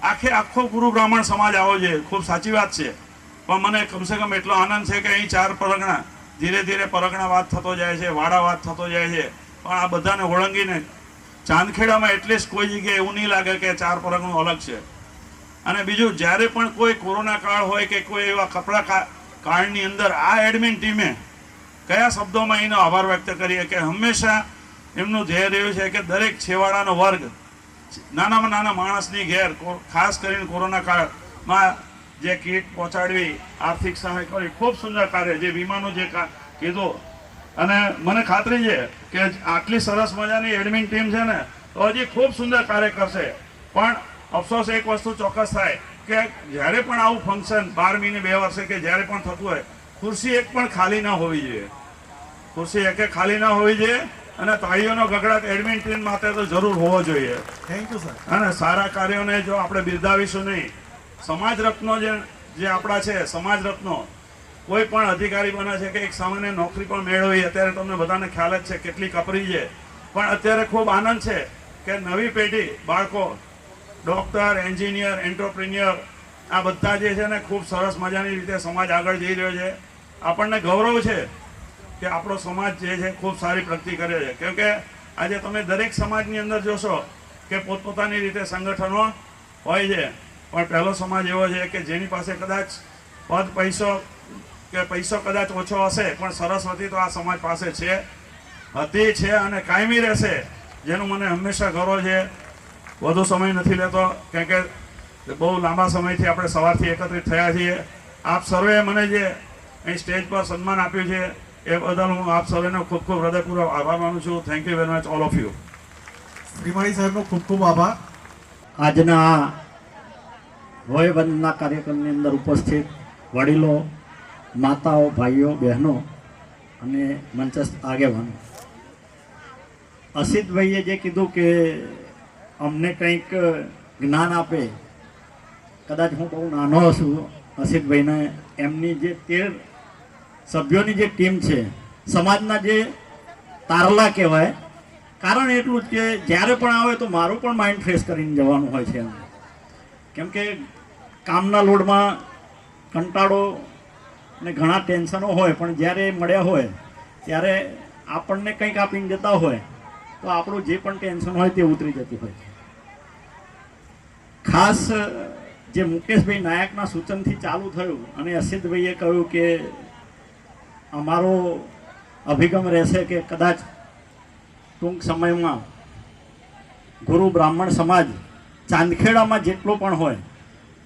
આખો ગુરુ બ્રાહ્મણ સમાજ આવો છે, ખૂબ સાચી વાત છે. પણ મને કમસે કમ એટલો આનંદ છે કે અહીં 4 પરગણા, ધીરે ધીરે પરગણાવાદ થતો જાય છે, વાડાવાદ થતો જાય છે, પણ આ બધાને ઓળંગીને ચાંદખેડામાં એટલીસ્ટ કોઈ જગ્યાએ એવું નહીં લાગે કે 4 પરગણું અલગ છે. અને બીજું, જ્યારે પણ કોઈ કોરોના કાળ હોય કે કોઈ એવા કપરા કાળની અંદર આ એડમિન ટીમે કયા શબ્દોમાં એનો આભાર વ્યક્ત કરીએ કે હંમેશા એમનું ધ્યેય રહ્યું છે કે દરેક છેવાડાનો વર્ગ, નાનામાં નાના માણસની ઘેર, ખાસ કરીને કોરોના કાળમાં જે કીટ પહોંચાડવી, આર્થિક સહાય કરવી, ખૂબ સુંદર કાર્ય, જે વીમાનું જે કીધું. અને મને ખાતરી છે કે આટલી સરસ મજાની એડમિન ટીમ છે ને તો હજી ખૂબ સુંદર કાર્ય કરશે. પણ અફસોસ એક વસ્તુ ચોક્કસ થાય કે જ્યારે પણ આવું ફંક્શન 12 મહિને 2 વર્ષે કે જ્યારે પણ થતું હોય, ખુરશી એક પણ ખાલી ના હોવી જોઈએ. ખુરશી એક ખાલી ના હોવી જોઈએ. અને તાળીઓનો ગગડાટ એડમિન ટીમ માટે તો જરૂર હોવો જોઈએ. Thank you sir. અને સારા કાર્યોને જો આપણે બિરદાવીશું નહીં, સમાજ રત્નો જે આપણા છે, સમાજ રત્નો કોઈ પણ અધિકારી બને છે કે એક સામાન્ય નોકરી પણ મેળવી, અત્યારે તમને બધાને ખ્યાલ જ છે કેટલી કપરી છે. પણ અત્યારે ખૂબ આનંદ છે કે નવી પેઢી બાળકો, ડૉક્ટર, એન્જિનિયર, એન્ટરપ્રિન્યોર, આ બધા જે છે ને ખૂબ સરસ મજાની રીતે સમાજ આગળ જઈ રહ્યો છે. આપણને ગૌરવ છે કે આપણો સમાજ જે છે ખૂબ સારી પ્રગતિ કરે છે. કેમ કે આજે તમે દરેક સમાજની અંદર જોશો કે પોતપોતાની રીતે સંગઠનો હોય છે, પણ પહેલો સમાજ એવો છે કે જેની પાસે કદાચ પૈસો કદાચ ઓછો હશે, પણ સરસ્વતી તો આ સમાજ પાસે હતી છે અને કાયમી રહેશે, જેનું મને હંમેશા ગૌરવ છે. વધુ સમય નથી લેતો, કેમ કે બહુ લાંબા સમયથી આપણે સવારથી એકત્રિત થયા છીએ. આપ સર્વે મને જે અહીં સ્ટેજ પર સન્માન આપ્યું છે એ બદલ હું આપ સર્વેનો ખૂબ ખૂબ હૃદયપૂર્વક આભાર માનું છું. Thank you very much all of you. Shrimali સાહેબનો ખૂબ ખૂબ આભાર. આજના વયવંદના કાર્યક્રમની અંદર ઉપસ્થિત વડીલો, માતાઓ, ભાઈઓ, બહેનો અને મંચસ્થ આગેવાનો, અસિતભાઈએ જે કીધું કે અમને કંઈક જ્ઞાન આપે, કદાચ હું બહુ નાનો છું અસિતભાઈને, એમની જે 13 સભ્યોની જે ટીમ છે, સમાજના જે તારલા કહેવાય. કારણ એટલું જ કે જ્યારે પણ આવે તો મારું પણ માઇન્ડ ફ્રેશ કરીને જવાનું હોય છે. કેમ કે કામના લોડમાં કંટાળો ને ઘણા ટેન્શનો હોય, પણ જ્યારે મળ્યા હોય ત્યારે આપણને કંઈક આપીને જતા હોય તો આપણું જે પણ ટેન્શન હોય તે ઉતરી જતું હોય છે. ખાસ જે મુકેશભાઈ નાયકના સૂચનથી ચાલુ થયું અને અસિતભાઈએ કહ્યું કે અમારો અભિગમ રહેશે કે કદાચ ટૂંક સમયમાં ગુરુ બ્રાહ્મણ સમાજ ચાંદખેડામાં જેટલો પણ હોય,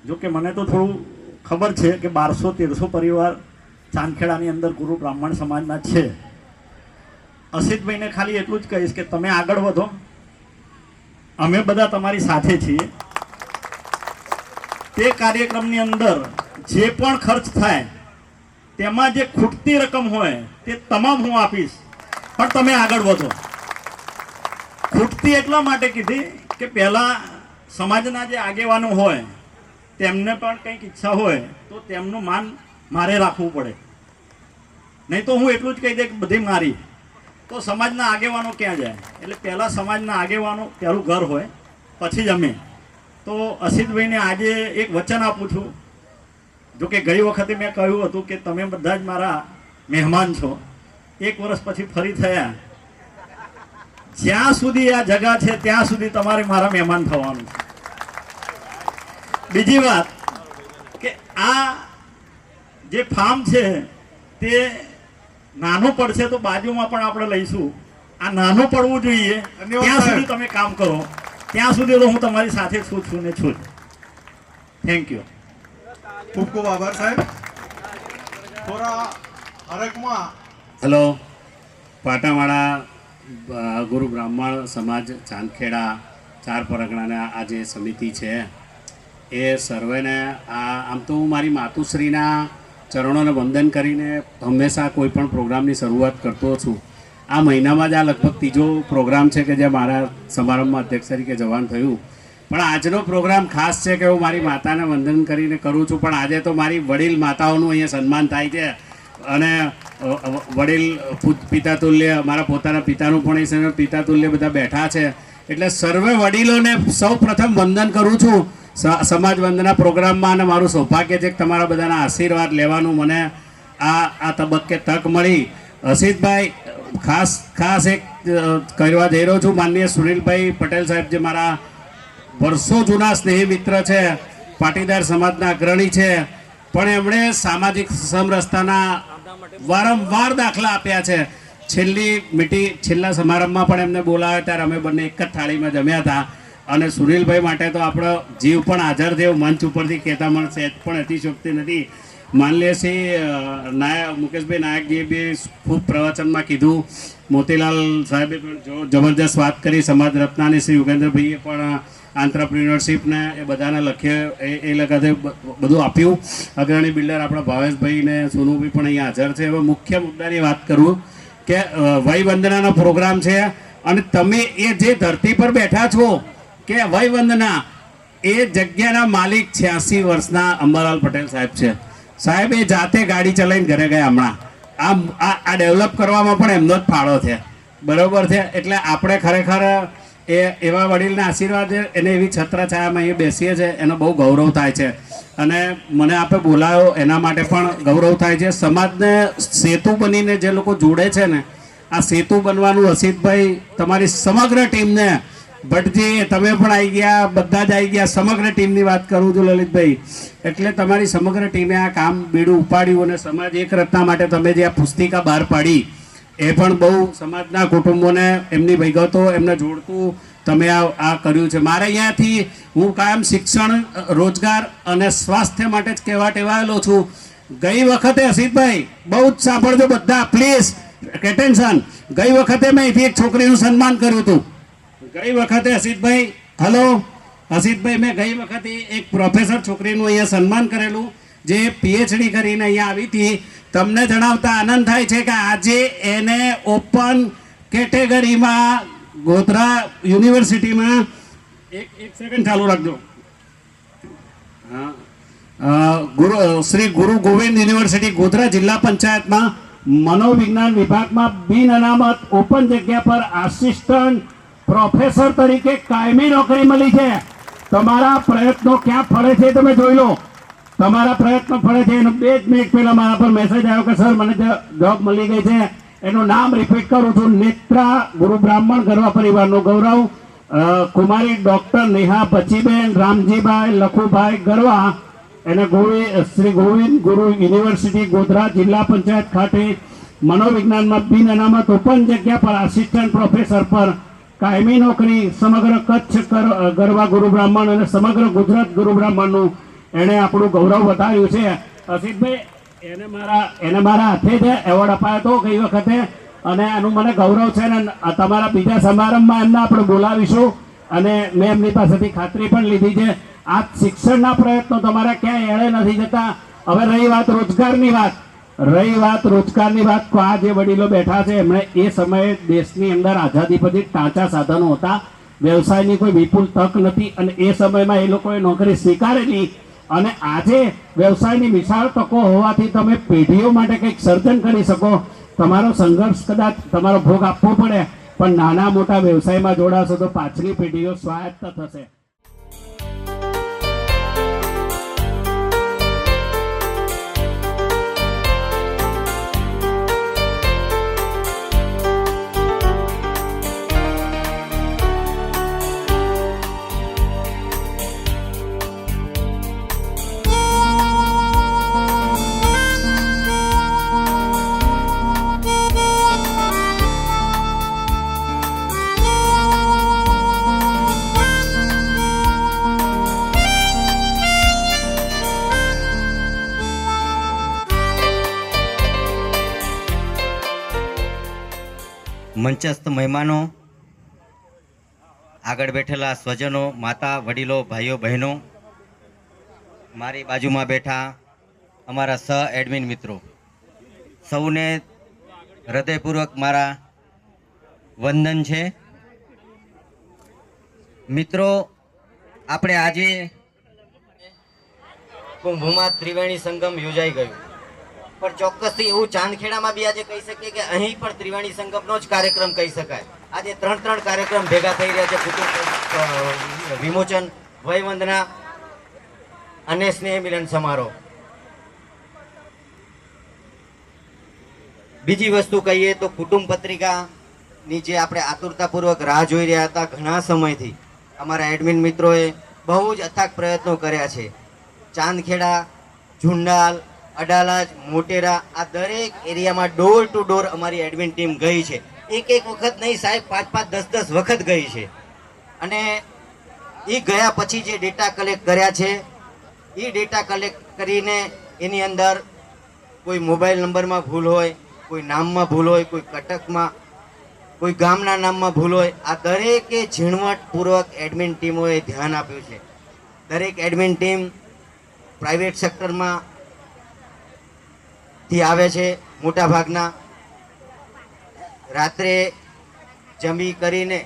જો કે મને તો થોડું ખબર છે કે 1200-1300 પરિવાર ચાંદખેડાની અંદર ગુરુ બ્રાહ્મણ સમાજના છે. અસિતભાઈને ખાલી એટલું જ કહીશ કે તમે આગળ વધો, અમે બધા તમારી સાથે છીએ. તે કાર્યક્રમની અંદર જે પણ ખર્ચ થાય તેમાં જે ખૂટતી રકમ હોય તે તમામ હું આપીશ, પણ તમે આગળ વધો. ખૂટતી એટલા માટે કીધી કે પહેલાં સમાજના જે આગેવાનો હોય તેમને પણ કંઈક ઈચ્છા હોય તો તેમનું માન મારે રાખવું પડે. નહીં તો હું એટલું જ કહી દે કે બધી મારી, તો સમાજના આગેવાનો ક્યાં જાય? એટલે પહેલાં સમાજના આગેવાનો પહેલું ઘર હોય, પછી જ અમે. તો અસિતભાઈને આજે એક વચન આપું છું. જો કે ગઈ વખતે મેં કહ્યું હતું કે તમે બધા જ મારા મહેમાન છો. 1 વર્ષ પછી ફરી થયા. જ્યાં સુધી આ જગા છે ત્યાં સુધી તમારે મારા મહેમાન થવાનું છે. બીજી વાત કે આ જે ફાર્મ છે તે નાનું પડશે તો બાજુમાં પણ આપણે લઈશું. આ નાનું પડવું જોઈએ ત્યાં સુધી તમે કામ કરો, ત્યાં સુધી તો હું તમારી સાથે છું ને છું. Thank you. ખૂબ ખૂબ આભાર સાહેબ. થોડા હરકમાં હેલો, પાટાવાળા ગુરુ બ્રાહ્મણ સમાજ ચાંદખેડા 4 પરગણાના આ જે સમિતિ છે એ સર્વેને આમ તો હું મારી માતુશ્રીના ચરણોને વંદન કરીને હંમેશા કોઈ પણ પ્રોગ્રામની શરૂઆત કરતો છું. આ મહિનામાં જ આ લગભગ 3જો પ્રોગ્રામ છે કે જે મારા સમારંભમાં અધ્યક્ષ તરીકે જવાનું થયું. પણ આજનો પ્રોગ્રામ ખાસ છે કે હું મારી માતાને વંદન કરીને કરું છું. પણ આજે તો મારી વડીલ માતાઓનું અહીંયા સન્માન થાય છે અને વડીલ પિતા તુલ્ય, મારા પોતાના પિતાનું પણ એ પિતા તુલ્ય બધા બેઠા છે. એટલે સર્વે વડીલોને સૌ પ્રથમ વંદન કરું છું. સમાજ વંદના પ્રોગ્રામમાં અને મારું સૌભાગ્ય છે કે તમારા બધાના આશીર્વાદ લેવાનું મને આ તબક્કે તક મળી. હસીતભાઈ ખાસ એક કરવા જઈ રહ્યો છું. માનનીય સુનિલભાઈ પટેલ સાહેબ જે મારા વર્ષો જૂના સ્નેહી મિત્ર છે, પાટીદાર સમાજના અગ્રણી છે, પણ એમણે સામાજિક સમરસતાના વારંવાર દાખલા આપ્યા છે. છેલ્લા સમારંભમાં પણ એમને બોલાવ્યા ત્યારે અમે બંને એક જ થાળીમાં જમ્યા હતા. અને સુનિલભાઈ માટે તો આપણો જીવ પણ હાજર થયો. મંચ ઉપરથી કહેતા મને સહેજ પણ અતિશયોક્તિ નથી. માનનીય શ્રી મુકેશભાઈ નાયકજીએ બી ખૂબ પ્રવચનમાં કીધું. મોતીલાલ સાહેબે પણ જબરજસ્ત વાત કરી. સમાજ રત્નાની શ્રી યોગેન્દ્રભાઈએ પણ આંત્રપ્રિન્યોરશીપને એ બધાને લખ્યો એ લગાતે બધું આપ્યું. અગ્રણી બિલ્ડર આપણા ભાવેશભાઈ ને સોનુભાઈ પણ અહીંયા હાજર છે. હવે મુખ્ય મુદ્દાની વાત કરું કે વયવંદનાનો પ્રોગ્રામ છે અને તમે એ જે ધરતી પર બેઠા છો કે વયવંદના એ જગ્યાના માલિક 86 વર્ષના અંબાલાલ પટેલ સાહેબ છે. સાહેબ એ જાતે ગાડી ચલાવીને ઘરે ગયા હમણાં. આ ડેવલપ કરવામાં પણ એમનો જ ફાળો છે. બરોબર છે. એટલે આપણે ખરેખર એવા વડીલના આશીર્વાદ એને એવી છત્રછાયામાં એ બેસીએ છીએ એનો બહુ ગૌરવ થાય છે. અને મને આપણે બોલાયો એના માટે પણ ગૌરવ થાય છે. સમાજને સેતુ બનીને જે લોકો જોડે છે ને, આ સેતુ બનવાનું હસીતભાઈ તમારી સમગ્ર ટીમને, ભટ્ટજી તમે પણ આવી ગયા, બધા જ આવી ગયા, સમગ્ર ટીમની વાત કરું છું લલિતભાઈ. એટલે તમારી સમગ્ર ટીમે આ કામ બીડું ઉપાડ્યું અને સમાજ એક રત્ના માટે તમે જે આ પુસ્તિકા બહાર પાડી એ પણ બહુ સમાજના કુટુંબોને એમની વિગતો એમને જોડતું તમે આ કર્યું છે. મારે અહીંયાથી હું કાયમ શિક્ષણ, રોજગાર અને સ્વાસ્થ્ય માટે જ કહેવા ટેવાયેલો છું. ગઈ વખતે હસીતભાઈ બહુ જ સાંભળજો બધા પ્લીઝ એટેન્શન. ગઈ વખતે મેં અહીંથી એક છોકરીનું સન્માન કર્યું હતું. ગઈ વખતે હસીતભાઈ હસીતભાઈ મેં ગઈ વખતે એક પ્રોફેસર છોકરીનું અહીંયા સન્માન કરેલું જે પીએચડી કરીને અહીંયા આવી હતી. તમને જણાવતા આનંદ થાય છે કે આજે એને ઓપન કેટેગરીમાં ગોધરા યુનિવર્સિટીમાં એક સેકન્ડ ચાલુ રાખજો. શ્રી ગુરુ ગોવિંદ યુનિવર્સિટી ગોધરા જિલ્લા પંચાયતમાં મનોવિજ્ઞાન વિભાગમાં બિન અનામત ઓપન જગ્યા પર આસિસ્ટન્ટ પ્રોફેસર તરીકે કાયમી નોકરી મળી છે. તમારા પ્રયત્નો ક્યાં ફળે છે તમે જોઈ લો. તમારા પ્રયત્નો ફળે છે. એનો 2 મિનિટ પહેલા મારા પર મેસેજ આવ્યો કે સર મને જોબ મળી ગઈ છે. એનું નામ રિપીટ કરું છું. નેત્રા ગુરુ બ્રાહ્મણ ગરવા પરિવારનો ગૌરવ, કુમારી ડોક્ટર નેહા બચીબેન રામજીભાઈ લખુભાઈ ગરવા, એને શ્રી ગોવિંદ ગુરુ યુનિવર્સિટી ગોધરા જિલ્લા પંચાયત ખાતે મનોવિજ્ઞાનમાં બિન અનામત ઓપન જગ્યા પર આસિસ્ટન્ટ પ્રોફેસર પર કાયમી નોકરી. સમગ્ર કચ્છ ગરવા ગુરુ બ્રાહ્મણ અને સમગ્ર ગુજરાત ગુરુ બ્રાહ્મણનું એણે આપણું ગૌરવ વધાર્યું છે. અસિતભાઈ એને મારા હાથે જ એવોર્ડ અપાયો હતો ગઈ વખતે અને એનું મને ગૌરવ છે. ને તમારા બીજા સમારંભમાં એમને આપણે બોલાવીશું અને મેં એમની પાસેથી ખાતરી પણ લીધી છે. આ શિક્ષણના પ્રયત્નો તમારા ક્યાંય એળે નથી જતા. હવે રહી વાત રોજગારની વાત, આ જે વડીલો બેઠા છે એમણે એ સમયે દેશની અંદર આઝાદી પછી ટાંચા સાધનો હતા, વ્યવસાયની કોઈ વિપુલ તક નથી અને એ સમયમાં એ લોકોએ નોકરી સ્વીકારેલી. અને આજે વ્યવસાયની વિશાળ તકો હોવાથી તમે પેઢીઓ માટે કંઈક સર્જન કરી શકો. તમારો સંઘર્ષ કદાચ તમારો ભોગ આપવો પડે, પણ નાના મોટા વ્યવસાયમાં જોડાશો તો પાછલી પેઢીઓ સ્વાયત્ત થશે. મંચસ્થ મહેમાનો, આગળ બેઠેલા સ્વજનો, માતા, વડીલો, ભાઈઓ, બહેનો, મારી બાજુમાં બેઠા અમારા સહ એડમિન મિત્રો, સૌને હૃદયપૂર્વક મારા વંદન છે. મિત્રો, આપણે આજે કુંભમાં ત્રિવેણી સંગમ યોજાઈ ગયું, પણ ચોક્કસથી એવું ચાંદખેડામાં બી આજે કહી શકીએ કે અહીં પણ ત્રિવેણી સંગમનો જ કાર્યક્રમ કહી શકાય. આજે 3 કાર્યક્રમ ભેગા થઈ રહ્યા છે. કુટુંબ વિમોચન, વયવંદના અને સ્નેહ મિલન સમારોહ. બીજી વસ્તુ કહીએ તો કુટુંબ પત્રિકાની જે આપણે આતુરતાપૂર્વક રાહ જોઈ રહ્યા હતા ઘણા સમયથી, અમારા એડમિન મિત્રોએ બહુ જ અથાગ પ્રયત્નો કર્યા છે. ચાંદખેડા, ઝુંડાલ, અડાલજ, મોટેરા આ દરેક એરિયામાં ડોર ટુ ડોર અમારી એડમિન ટીમ ગઈ છે. એક વખત નહીં સાહેબ, 5-5, 10-10 વખત ગઈ છે. અને એ ગયા પછી જે ડેટા કલેક્ટ કર્યા છે એ ડેટા કલેક્ટ કરીને એની અંદર કોઈ મોબાઈલ નંબરમાં ભૂલ હોય, કોઈ નામમાં ભૂલ હોય, કોઈ કટકમાં, કોઈ ગામના નામમાં ભૂલ હોય, આ દરેકે ઝીણવટપૂર્વક એડમિન ટીમોએ ધ્યાન આપ્યું છે. દરેક એડમિન ટીમ પ્રાઇવેટ સેક્ટરમાં થી આવે છે. મોટા ભાગના રાત્રે જમી કરીને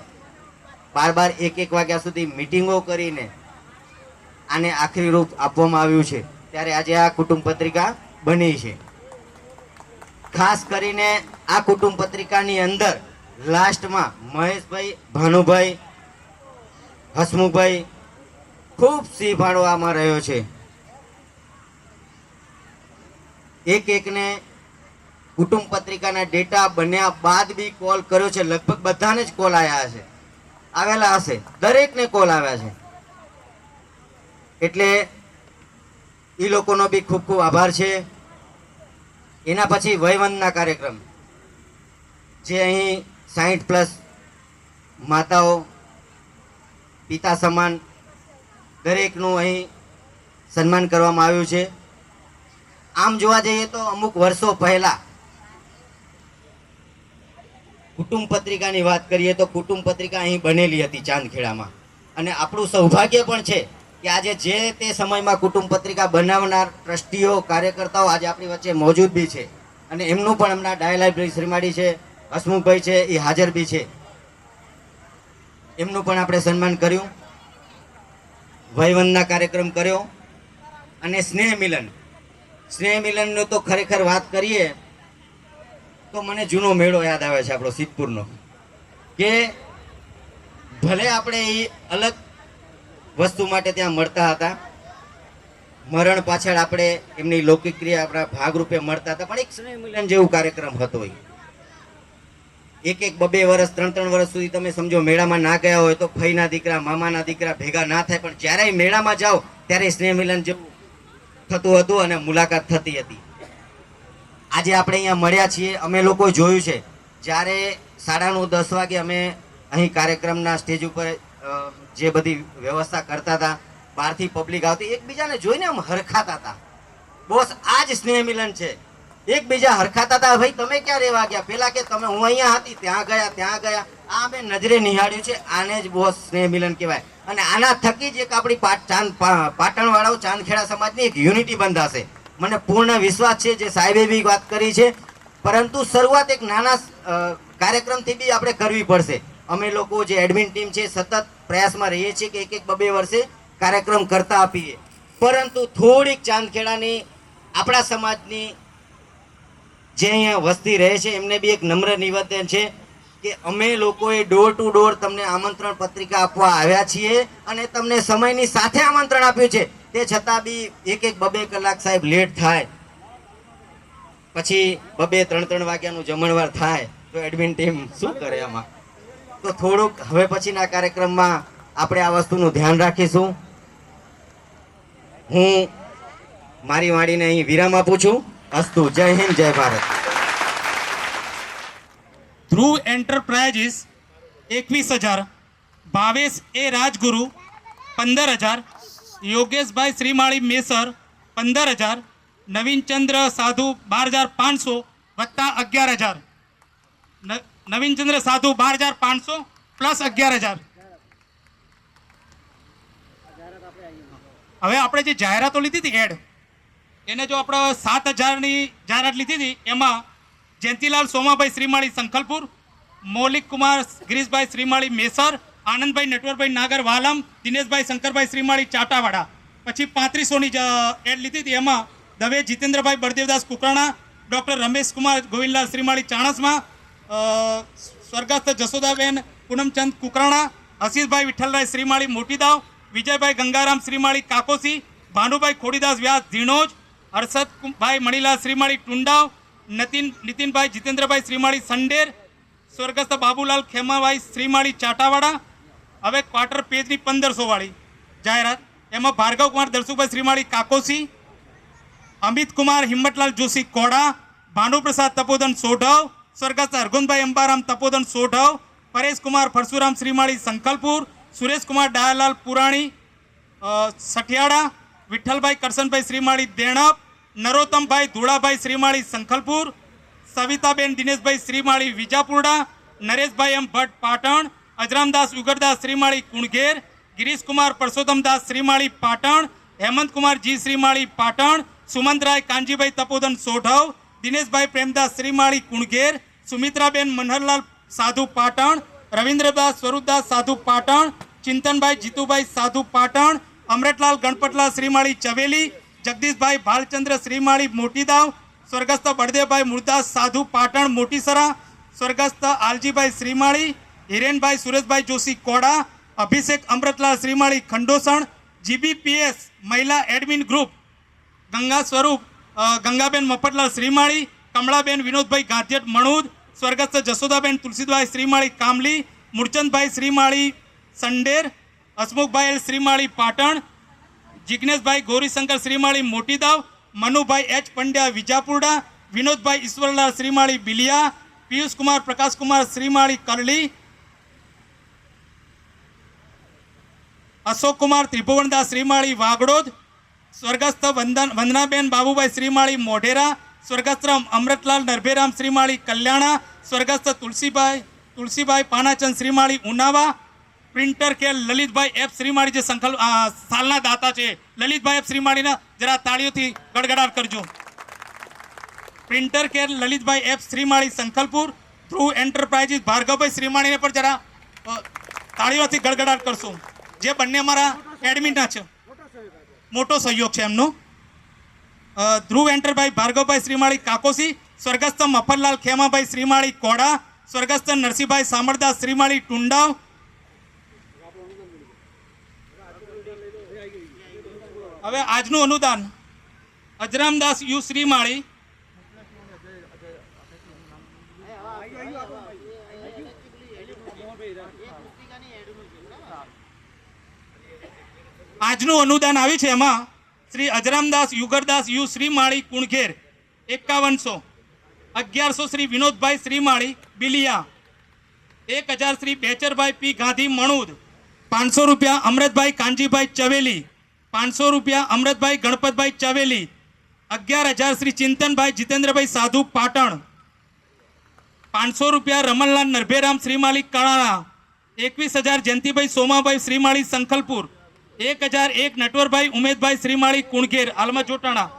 12-1 વાગ્યા સુધી મિટિંગો કરીને આને આખરી રૂપ આપવામાં આવ્યું છે. ત્યારે આજે આ કુટુંબ પત્રિકા બની છે. ખાસ કરીને આ કુટુંબ પત્રિકાની અંદર લાસ્ટમાં મહેશભાઈ, ભાનુભાઈ, હસમુખભાઈ ખૂબ સિંહ ફાળો આમાં રહ્યો છે. એકને કુટુંબ પત્રિકાના ડેટા બન્યા બાદ બી કોલ કર્યો છે. લગભગ બધાને જ કોલ આવેલા હશે, દરેકને કોલ આવ્યા છે. એટલે એ લોકોનો બી ખૂબ ખૂબ આભાર છે. એના પછી વયવંદના કાર્યક્રમ, જે અહીં 60+ માતાઓ પિતા સમાન દરેકનું અહીં સન્માન કરવામાં આવ્યું છે. આમ જોવા જઈએ તો અમુક વર્ષો પહેલા કુટુંબ પત્રિકાની વાત કરીએ તો કુટુંબ પત્રિકા અહીં બનેલી હતી ચાંદખેડામાં. અને આપણું સૌભાગ્ય પણ છે કે આજે જે તે સમયમાં કુટુંબ પત્રિકા બનાવનાર ટ્રસ્ટીઓ, કાર્યકર્તાઓ આજે આપણી વચ્ચે મોજૂદ બી છે. અને એમનું પણ હમણાં ડાયલાઇબ્રેરી શ્રીમાળી છે, હસમુખભાઈ છે, એ હાજર બી છે. એમનું પણ આપણે સન્માન કર્યું, વયવંદના કાર્યક્રમ કર્યો. અને સ્નેહ મિલનનો તો ખરેખર વાત કરીએ તો મને જૂનો મેળો યાદ આવે છે આપણો સિદ્ધપુરનો, કે ભલે આપણે એ અલગ વસ્તુ માટે ત્યાં મળતા હતા, મરણ પાછળ આપણે એમની લૌકિક ક્રિયા આપણા ભાગરૂપે મળતા હતા, પણ એક સ્નેહ મિલન જેવું કાર્યક્રમ હતો. એક 2 વર્ષ 3 વર્ષ સુધી તમે સમજો મેળામાં ના ગયા હોય તો ફઈના દીકરા, મામાના દીકરા ભેગા ના થાય, પણ જ્યારે મેળામાં જાઓ ત્યારે સ્નેહ મિલન જેવું થતું હતું અને મુલાકાત થતી હતી. આજે આપણે અહીંયા મળ્યા છીએ. અમે લોકો જોયું છે જ્યારે 9:30 વાગે અમે અહીં કાર્યક્રમના સ્ટેજ ઉપર જે બધી વ્યવસ્થા કરતા હતા, બહારથી પબ્લિક આવતી, એકબીજાને જોઈને આમ હરખાતા હતા. બોસ આ જ સ્નેહ મિલન છે. એકબીજા હરખાતા હતા, ભાઈ તમે ક્યાં રહેવા ગયા, પેલા કે તમે હું અહીંયા હતી ત્યાં ગયા. આ અમે નજરે નિહાળ્યું છે. આને જ બોસ સ્નેહ મિલન કહેવાય. અને આના થકી જ એક આપણી પાટણવાળાઓ ચાંદખેડા સમાજની એક યુનિટી બંધાશે. મને પૂર્ણ વિશ્વાસ છે. જે સાહેબે બી વાત કરી છે, પરંતુ શરૂઆત એક નાના કાર્યક્રમથી બી આપણે કરવી પડશે. અમે લોકો જે એડમિન ટીમ છે સતત પ્રયાસમાં રહીએ છીએ કે 1-2 વર્ષે કાર્યક્રમ કરતા આપીએ. પરંતુ થોડીક ચાંદખેડાની આપણા સમાજની જે અહીંયા વસ્તી રહે છે એમને બી એક નમ્ર નિવેદન છે કે અમે લોકોએ ડોર ટુ ડોર તમને આમંત્રણ પત્રિકા આપવા આવ્યા છીએ અને તમને સમયની સાથે આમંત્રણ આપ્યું છે. તે છતાં બી 1-2 કલાક સાહેબ લેટ થાય, પછી 2-3 વાગ્યાનું જમણવાર થાય તો એડમિન ટીમ શું કરે આમાં? તો થોડુંક હવે પછીના કાર્યક્રમમાં આપણે આ વસ્તુનું ધ્યાન રાખીશું. હું મારી વાણીને અહીં વિરામ આપું છું. અસ્તુ. જય હિન્દ, જય ભારત. ધ્રુવ એન્ટરપ્રાઇઝિસ 21,000, ભાવેશ એ રાજગુરુ 15,000, યોગેશભાઈ શ્રીમાળી મેસર 15,000, નવીનચંદ્ર સાધુ 12,500 વત્તા 11,000, નવીનચંદ્ર સાધુ 12,500 પ્લસ 11,000. હવે આપણે જે જાહેરાતો લીધી હતી એડ, એને જો આપણે 7,000ની જાહેરાત લીધી હતી, એમાં જયંતિલાલ સોમાભાઈ શ્રીમાળી સંખલપુર, મૌલિક કુમાર ગિરીશભાઈ શ્રીમાળી મેસર, આનંદભાઈ નટવરભાઈ નાગર વાલમ, દિનેશભાઈ શંકરભાઈ શ્રીમાળી ચાટાવાડા. પછી 3500ની એડ લીધી હતી, એમાં દવે જીતેન્દ્રભાઈ બળદેવદાસ કુકરાણા, ડૉક્ટર રમેશકુમાર ગોવિંદલાલ શ્રીમાળી ચાણસમા, સ્વર્ગસ્થ જશોદાબેન પૂનમચંદ કુકરાણા, હસીશભાઈ વિઠ્ઠલરાય શ્રીમાળી મોટીદાવ, વિજયભાઈ ગંગારામ શ્રીમાળી કાકોસી, ભાનુભાઈ ખોડીદાસ વ્યાસ ધીણોજ, હર્ષદભાઈ મણીલાલ શ્રીમાળી ટુંડાવ, નીતિનભાઈ જીતેન્દ્રભાઈ શ્રીમાળી સંડેર, સ્વર્ગસ્થ બાબુલાલ ખેમાભાઈ શ્રીમાળી ચાટાવાડા. હવે ક્વાર્ટર પેજની 1500 વાળી જાહેરાત, એમાં ભાર્ગવ કુમાર દર્શુભાઈ શ્રીમાળી કાકોસી, અમિત કુમાર હિંમતલાલ જોશી કોડા, ભાનુપ્રસાદ તપોધન સોઢવ, સ્વર્ગસ્થ અરગુનભાઈ અંબારામ તપોધન સોઢવ, પરેશ કુમાર પરશુરામ શ્રીમાળી સંકલપુર, સુરેશ કુમાર ડાયાલાલ પુરાણી સઠિયાડા, વિઠ્ઠલભાઈ કરશનભાઈ શ્રીમાળી દેણપ, નરોત્તમભાઈ ધુળાભાઈ શ્રીમાળી સંખલપુર, સવિતાબેન દિનેશભાઈ શ્રીમાળી વિજાપુરડા, નરેશભાઈ એમ ભટ્ટ પાટણ, અજરામદાસ ઉગરદાસ શ્રીમાળી કુણઘેર, ગિરીશકુમાર પરસોત્તમદાસ શ્રીમાળી પાટણ, હેમંતકુમાર જી શ્રીમાળી પાટણ, સુમંતરાય કાનજીભાઈ તપોધન સોઢવ, દિનેશભાઈ પ્રેમદાસ શ્રીમાળી કુણઘેર, સુમિત્રાબેન મનહરલાલ સાધુ પાટણ, રવિન્દ્રદાસ સ્વરૂપદાસ સાધુ પાટણ, ચિંતનભાઈ જીતુભાઈ સાધુ પાટણ, અમૃતલાલ ગણપતલાલ શ્રીમાળી ચવેલી, જગદીશભાઈ ભાલચંદ્ર શ્રીમાળી મોટીદાવ, સ્વર્ગસ્થ બળદેવભાઈ મુરદાસ સાધુ પાટણ મોટીસરા, સ્વર્ગસ્થ આલજીભાઈ શ્રીમાળી, હિરેનભાઈ સુરેશભાઈ જોશી કોડા, અભિષેક અમૃતલાલ શ્રીમાળી ખંડોસણ, જીબીપીએસ મહિલા એડમિન ગ્રુપ ગંગા સ્વરૂપ ગંગાબેન મફતલાલ શ્રીમાળી, કમળાબેન વિનોદભાઈ ગાંધીયટ મણુદ, સ્વર્ગસ્થ જશોદાબેન તુલસીભાઈ શ્રીમાળી કામલી, મૂળચંદભાઈ શ્રીમાળી સંડેર, હસમુખભાઈ એલ શ્રીમાળી પાટણ, જિજ્ઞેશભાઈ ગૌરીશંકર શ્રીમાળી મોટીદાવ, મનુભાઈ એચ પંડ્યા વિજાપુરડા, વિનોદભાઈ ઈશ્વરલાલ શ્રીમાળી બિલિયા, પિયુષકુમાર પ્રકાશકુમાર શ્રીમાળી કરલી, અશોકકુમાર ત્રિભુવનદાસ શ્રીમાળી વાગડોદ, સ્વર્ગસ્થ વંદનાબેન બાબુભાઈ શ્રીમાળી મોઢેરા, સ્વર્ગસ્થ અમૃતલાલ નરભેરામ શ્રીમાળી કલ્યાણા, સ્વર્ગસ્થ તુલસીભાઈ પાનાચંદ શ્રીમાળી ઉનાવા, પ્રિન્ટર કે લલિતભાઈ એફ શ્રીમાળી જે સંકલ્પ સાલના દાતા છે, લલિતભાઈ એફ શ્રીમાળીના જરા તાળીઓથી ગડગડાટ કરજો. Printer care Lalitbhai F Shrimali Sankalpur, Dhruv enterprises Bhargavbhai શ્રીમાળીને પણ જરા તાળીઓથી ગડગડાટ કરશો, જે બંને અમારા એડમિનના છે, મોટો સહયોગ છે એમનો. ધ્રુવ એન્ટરપ્રાઇઝ ભાર્ગવભાઈ શ્રીમાળી કાકોસી, સ્વર્ગસ્થ મફતલાલ ખેમાભાઈ શ્રીમાળી કોડા, સ્વર્ગસ્થ નરસિંહભાઈ સામળદાસ શ્રીમાળી ટુંડાવ. હવે આજનું અનુદાન અજરામદાસ યુ શ્રીમાળી, આજનું અનુદાન આવ્યું છે એમાં શ્રી અજરામદાસ યુગરદાસ યુ શ્રીમાળી કુણઘેર 5100, 1100 શ્રી વિનોદભાઈ શ્રીમાળી બિલિયા, 1000 શ્રી બેચરભાઈ પી ગાંધી મણુદ, 500 રૂપિયા અમૃતભાઈ કાનજીભાઈ ચવેલી, 500 રૂપિયા અમૃતભાઈ ગણપતભાઈ ચવેલી, 11000 શ્રી ચિંતનભાઈ જીતેન્દ્રભાઈ સાધુ પાટણ, 500 રૂપિયા રમણલાલ નરભેરામ શ્રીમાળી કણાણા, 21000 જયંતિભાઈ સોમાભાઈ શ્રીમાળી સંખલપુર, 1001 નટવરભાઈ ઉમેદભાઈ શ્રીમાળી કુણઘેર આલમા જોટાણા,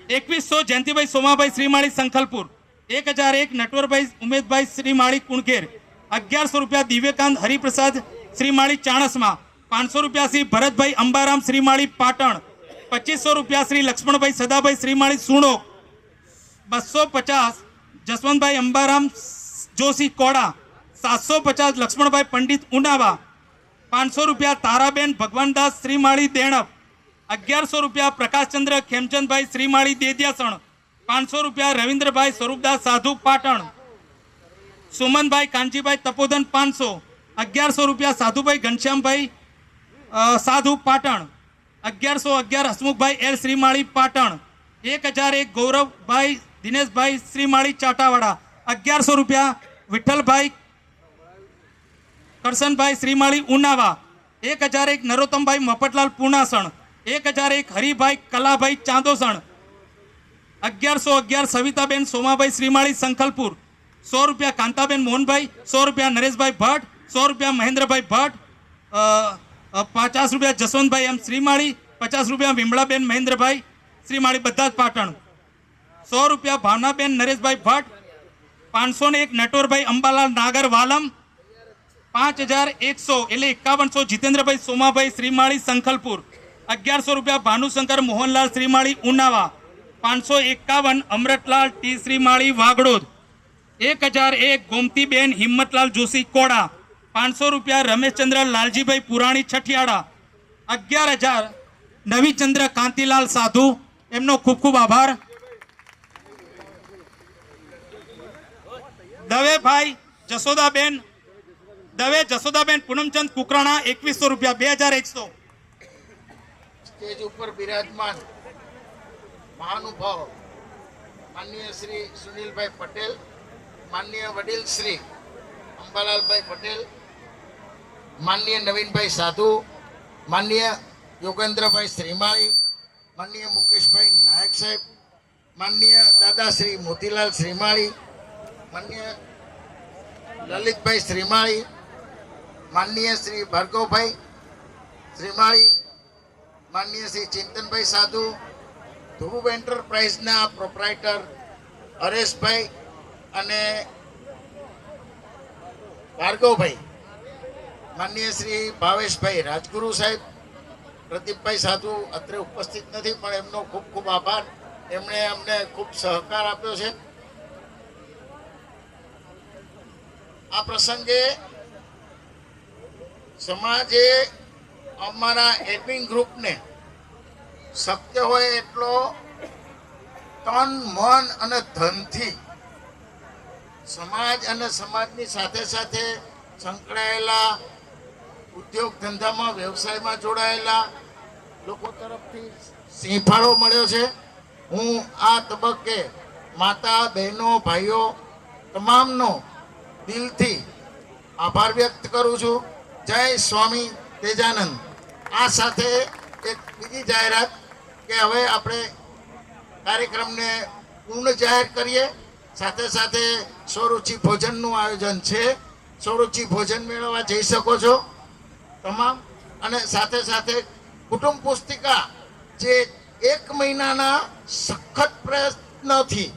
2100 જયંતિભાઈ સોમાભાઈ શ્રીમાળી સંખલપુર, 1001 નટવરભાઈ ઉમેદભાઈ શ્રીમાળી કુણઘેર, 1100 રૂપિયા દિવ્યકાંત હરિપ્રસાદ શ્રીમાળી ચાણસમા, 500 રૂપિયા શ્રી ભરતભાઈ અંબારામ શ્રીમાળી પાટણ, 2500 રૂપિયા શ્રી લક્ષ્મણભાઈ સદાભાઈ શ્રીમાળી સુણોક, 250 જસવંતભાઈ અંબારામ જોશી કોડા, 750 લક્ષ્મણભાઈ પંડિત ઉનાવા, 500 રૂપિયા તારાબેન ભગવાનદાસ શ્રીમાળી દેણપ, 1100 રૂપિયા પ્રકાશચંદ્ર ખેમચંદભાઈ શ્રીમાળી દેદિયાસણ, 500 રૂપિયા રવિન્દ્રભાઈ સ્વરૂપદાસ સાધુ પાટણ, સુમનભાઈ કાનજીભાઈ તપોધન 500, 1100 રૂપિયા સાધુભાઈ ઘનશ્યામભાઈ સાધુ પાટણ, 1111 હસમુખભાઈ એલ શ્રીમાળી પાટણ, 1001 ગૌરવભાઈ દિનેશભાઈ શ્રીમાળી ચાટાવાડા, 1100 રૂપિયા વિઠ્ઠલભાઈ કરશનભાઈ શ્રીમાળી ઉનાવા, 1001 નરોત્તમભાઈ મફતલાલ પુનાસણ, 1001 હરિભાઈ કલાભાઈ ચાંદોસણ, 1111 સવિતાબેન સોમાભાઈ શ્રીમાળી સંખલપુર, 100 રૂપિયા કાંતાબેન મોહનભાઈ, 100 રૂપિયા નરેશભાઈ ભટ્ટ, 100 રૂપિયા મહેન્દ્રભાઈ ભટ્ટ, 50 રૂપિયા જસવંતભાઈ એમ શ્રીમાળી, 50 રૂપિયા વિમળાબેન મહેન્દ્રભાઈ શ્રીમાળી બધા જ પાટણ, 100 રૂપિયા ભાવનાબેન નરેશભાઈ ભટ્ટ, 501 નટવરભાઈ અંબાલાલ નાગર વાલમ, 5100 એટલે 5100 જીતેન્દ્રભાઈ સોમાભાઈ શ્રીમાળી સંખલપુર, 1100 રૂપિયા ભાનુશંકર મોહનલાલ શ્રીમાળી ઉનાવા, 551 અમૃતલાલ ટી શ્રીમાળી વાગડોદ, 1001 ગોમતીબેન હિંમતલાલ જોશી કોડા, 500 રૂપિયા રમેશચંદ્ર લાલજીભાઈ પુરાણી છઠિયાડા, 11000 નવીચંદ્ર કાંતિલાલ સાધુ, એમનો ખૂબ ખૂબ આભાર. દવે જસોદાબેન પૂનમચંદ કુકરાણા 2100 રૂપિયા, 2100. સ્ટેજ ઉપર બિરાજમાન મહાનુભાવ માનનીય શ્રી સુનિલભાઈ પટેલ, માનનીય વડીલ શ્રી અંબાલાલભાઈ પટેલ, માનનીય નવીનભાઈ સાધુ, માનનીય યોગેન્દ્રભાઈ શ્રીમાળી, માનનીય મુકેશભાઈ નાયક સાહેબ, માનનીય દાદા શ્રી મોતીલાલ શ્રીમાળી, માનનીય લલિતભાઈ શ્રીમાળી, માનનીય શ્રી ભાર્ગવભાઈ શ્રીમાળી, માનનીય શ્રી ચિંતનભાઈ સાધુ, ધ્રુવ એન્ટરપ્રાઇઝના પ્રોપ્રાઇટર હરેશભાઈ અને ભાર્ગવભાઈ, માનનીય શ્રી ભાવેશભાઈ રાજગુરુ સાહેબ, પ્રદીપભાઈ સાધુ અત્રે ઉપસ્થિત નથી પણ એમનો ખૂબ ખૂબ આભાર. એમણે અમને ખૂબ સહકાર આપ્યો છે. આ પ્રસંગે સમાજે અમારા એડમિન ગ્રુપને શક્ય હોય એટલો તન મન અને ધનથી સમાજ અને સમાજની સાથે સાથે સંકળાયેલા ઉદ્યોગ ધંધામાં વ્યવસાયમાં જોડાયેલા લોકો તરફથી સિંહફાળો મળ્યો છે. હું આ તબક્કે માતા બહેનો ભાઈઓ તમામનો દિલથી આભાર વ્યક્ત કરું છું. જય સ્વામી તેજાનંદ. આ સાથે એક બીજી જાહેરાત કે હવે આપણે કાર્યક્રમને પૂર્ણ જાહેર કરીએ. સાથે સાથે સ્વરૂચિ ભોજનનું આયોજન છે. સ્વરૂચિ ભોજન મેળવવા જઈ શકો છો તમામ. અને સાથે સાથે કુટુંબ પુસ્તિકા જે 1 મહિનાના સખત પ્રયત્નથી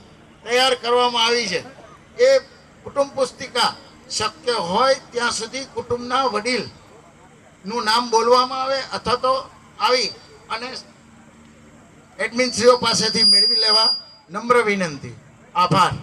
તૈયાર કરવામાં આવી છે, એ કુટુંબ પુસ્તિકા શક્ય હોય ત્યાં સુધી કુટુંબના વડીલનું નામ બોલવામાં આવે અથવા તો આવી અને એડમિનશ્રીઓ પાસેથી મેળવી લેવા નમ્ર વિનંતી. આભાર.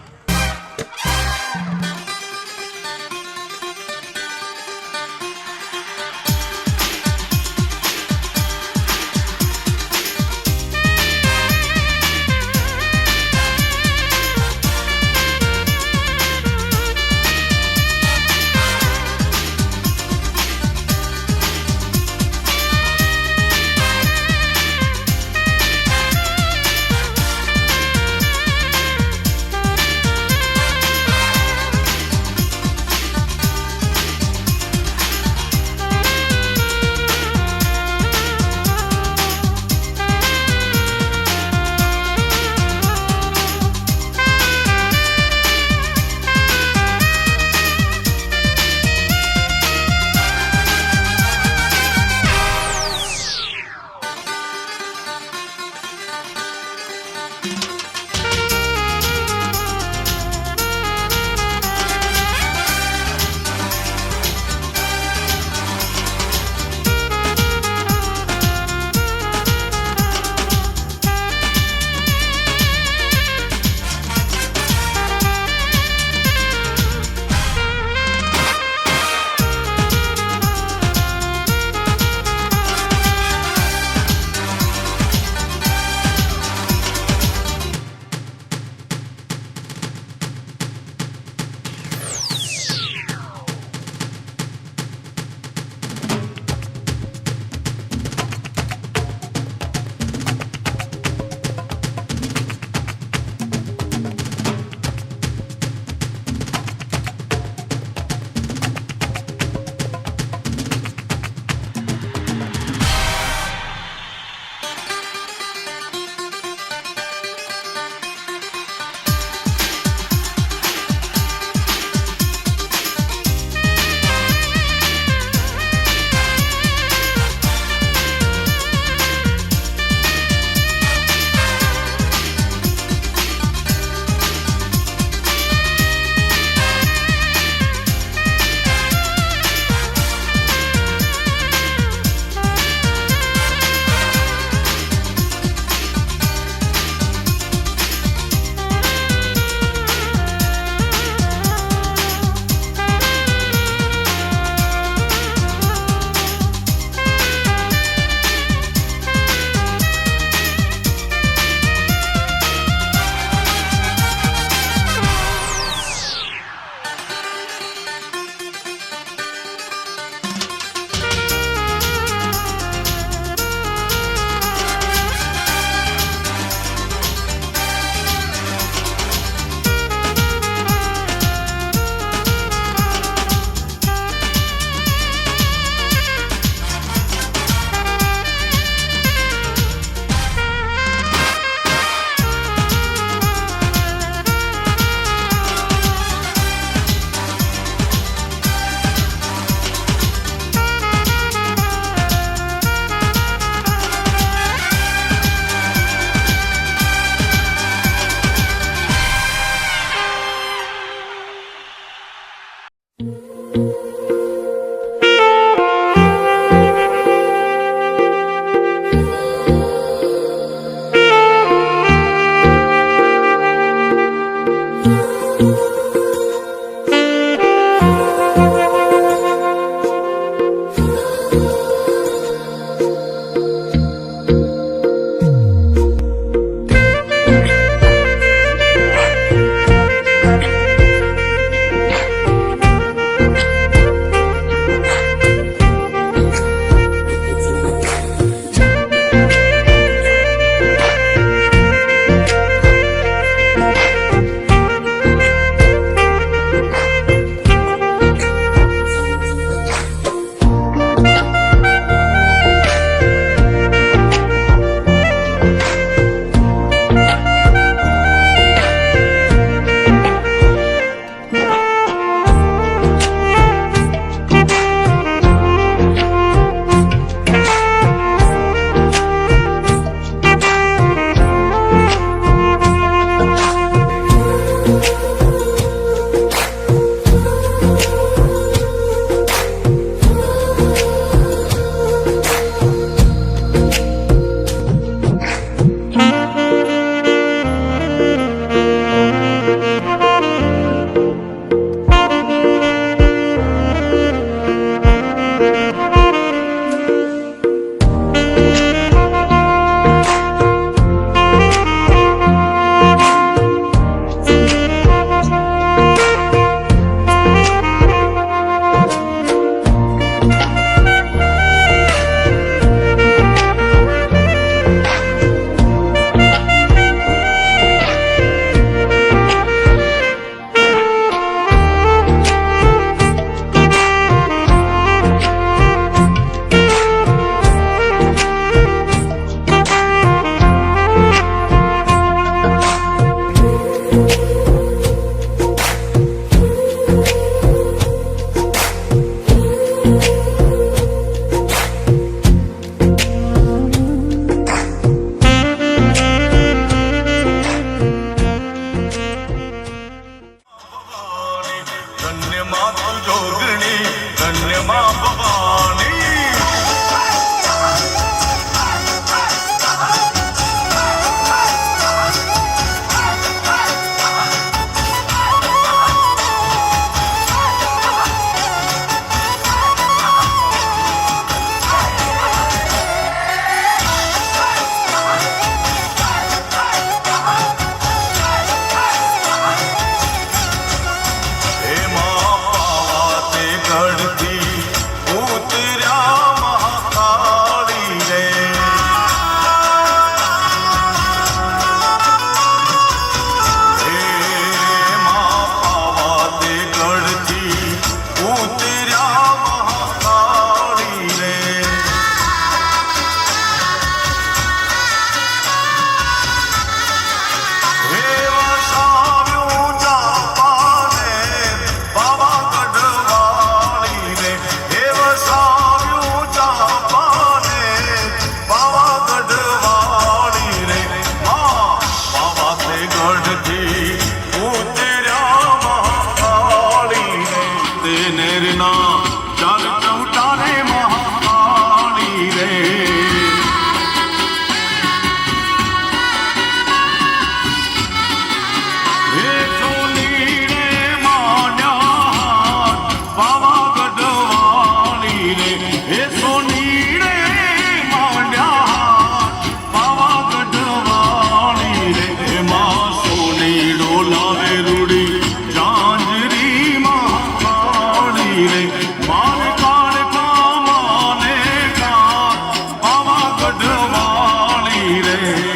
રે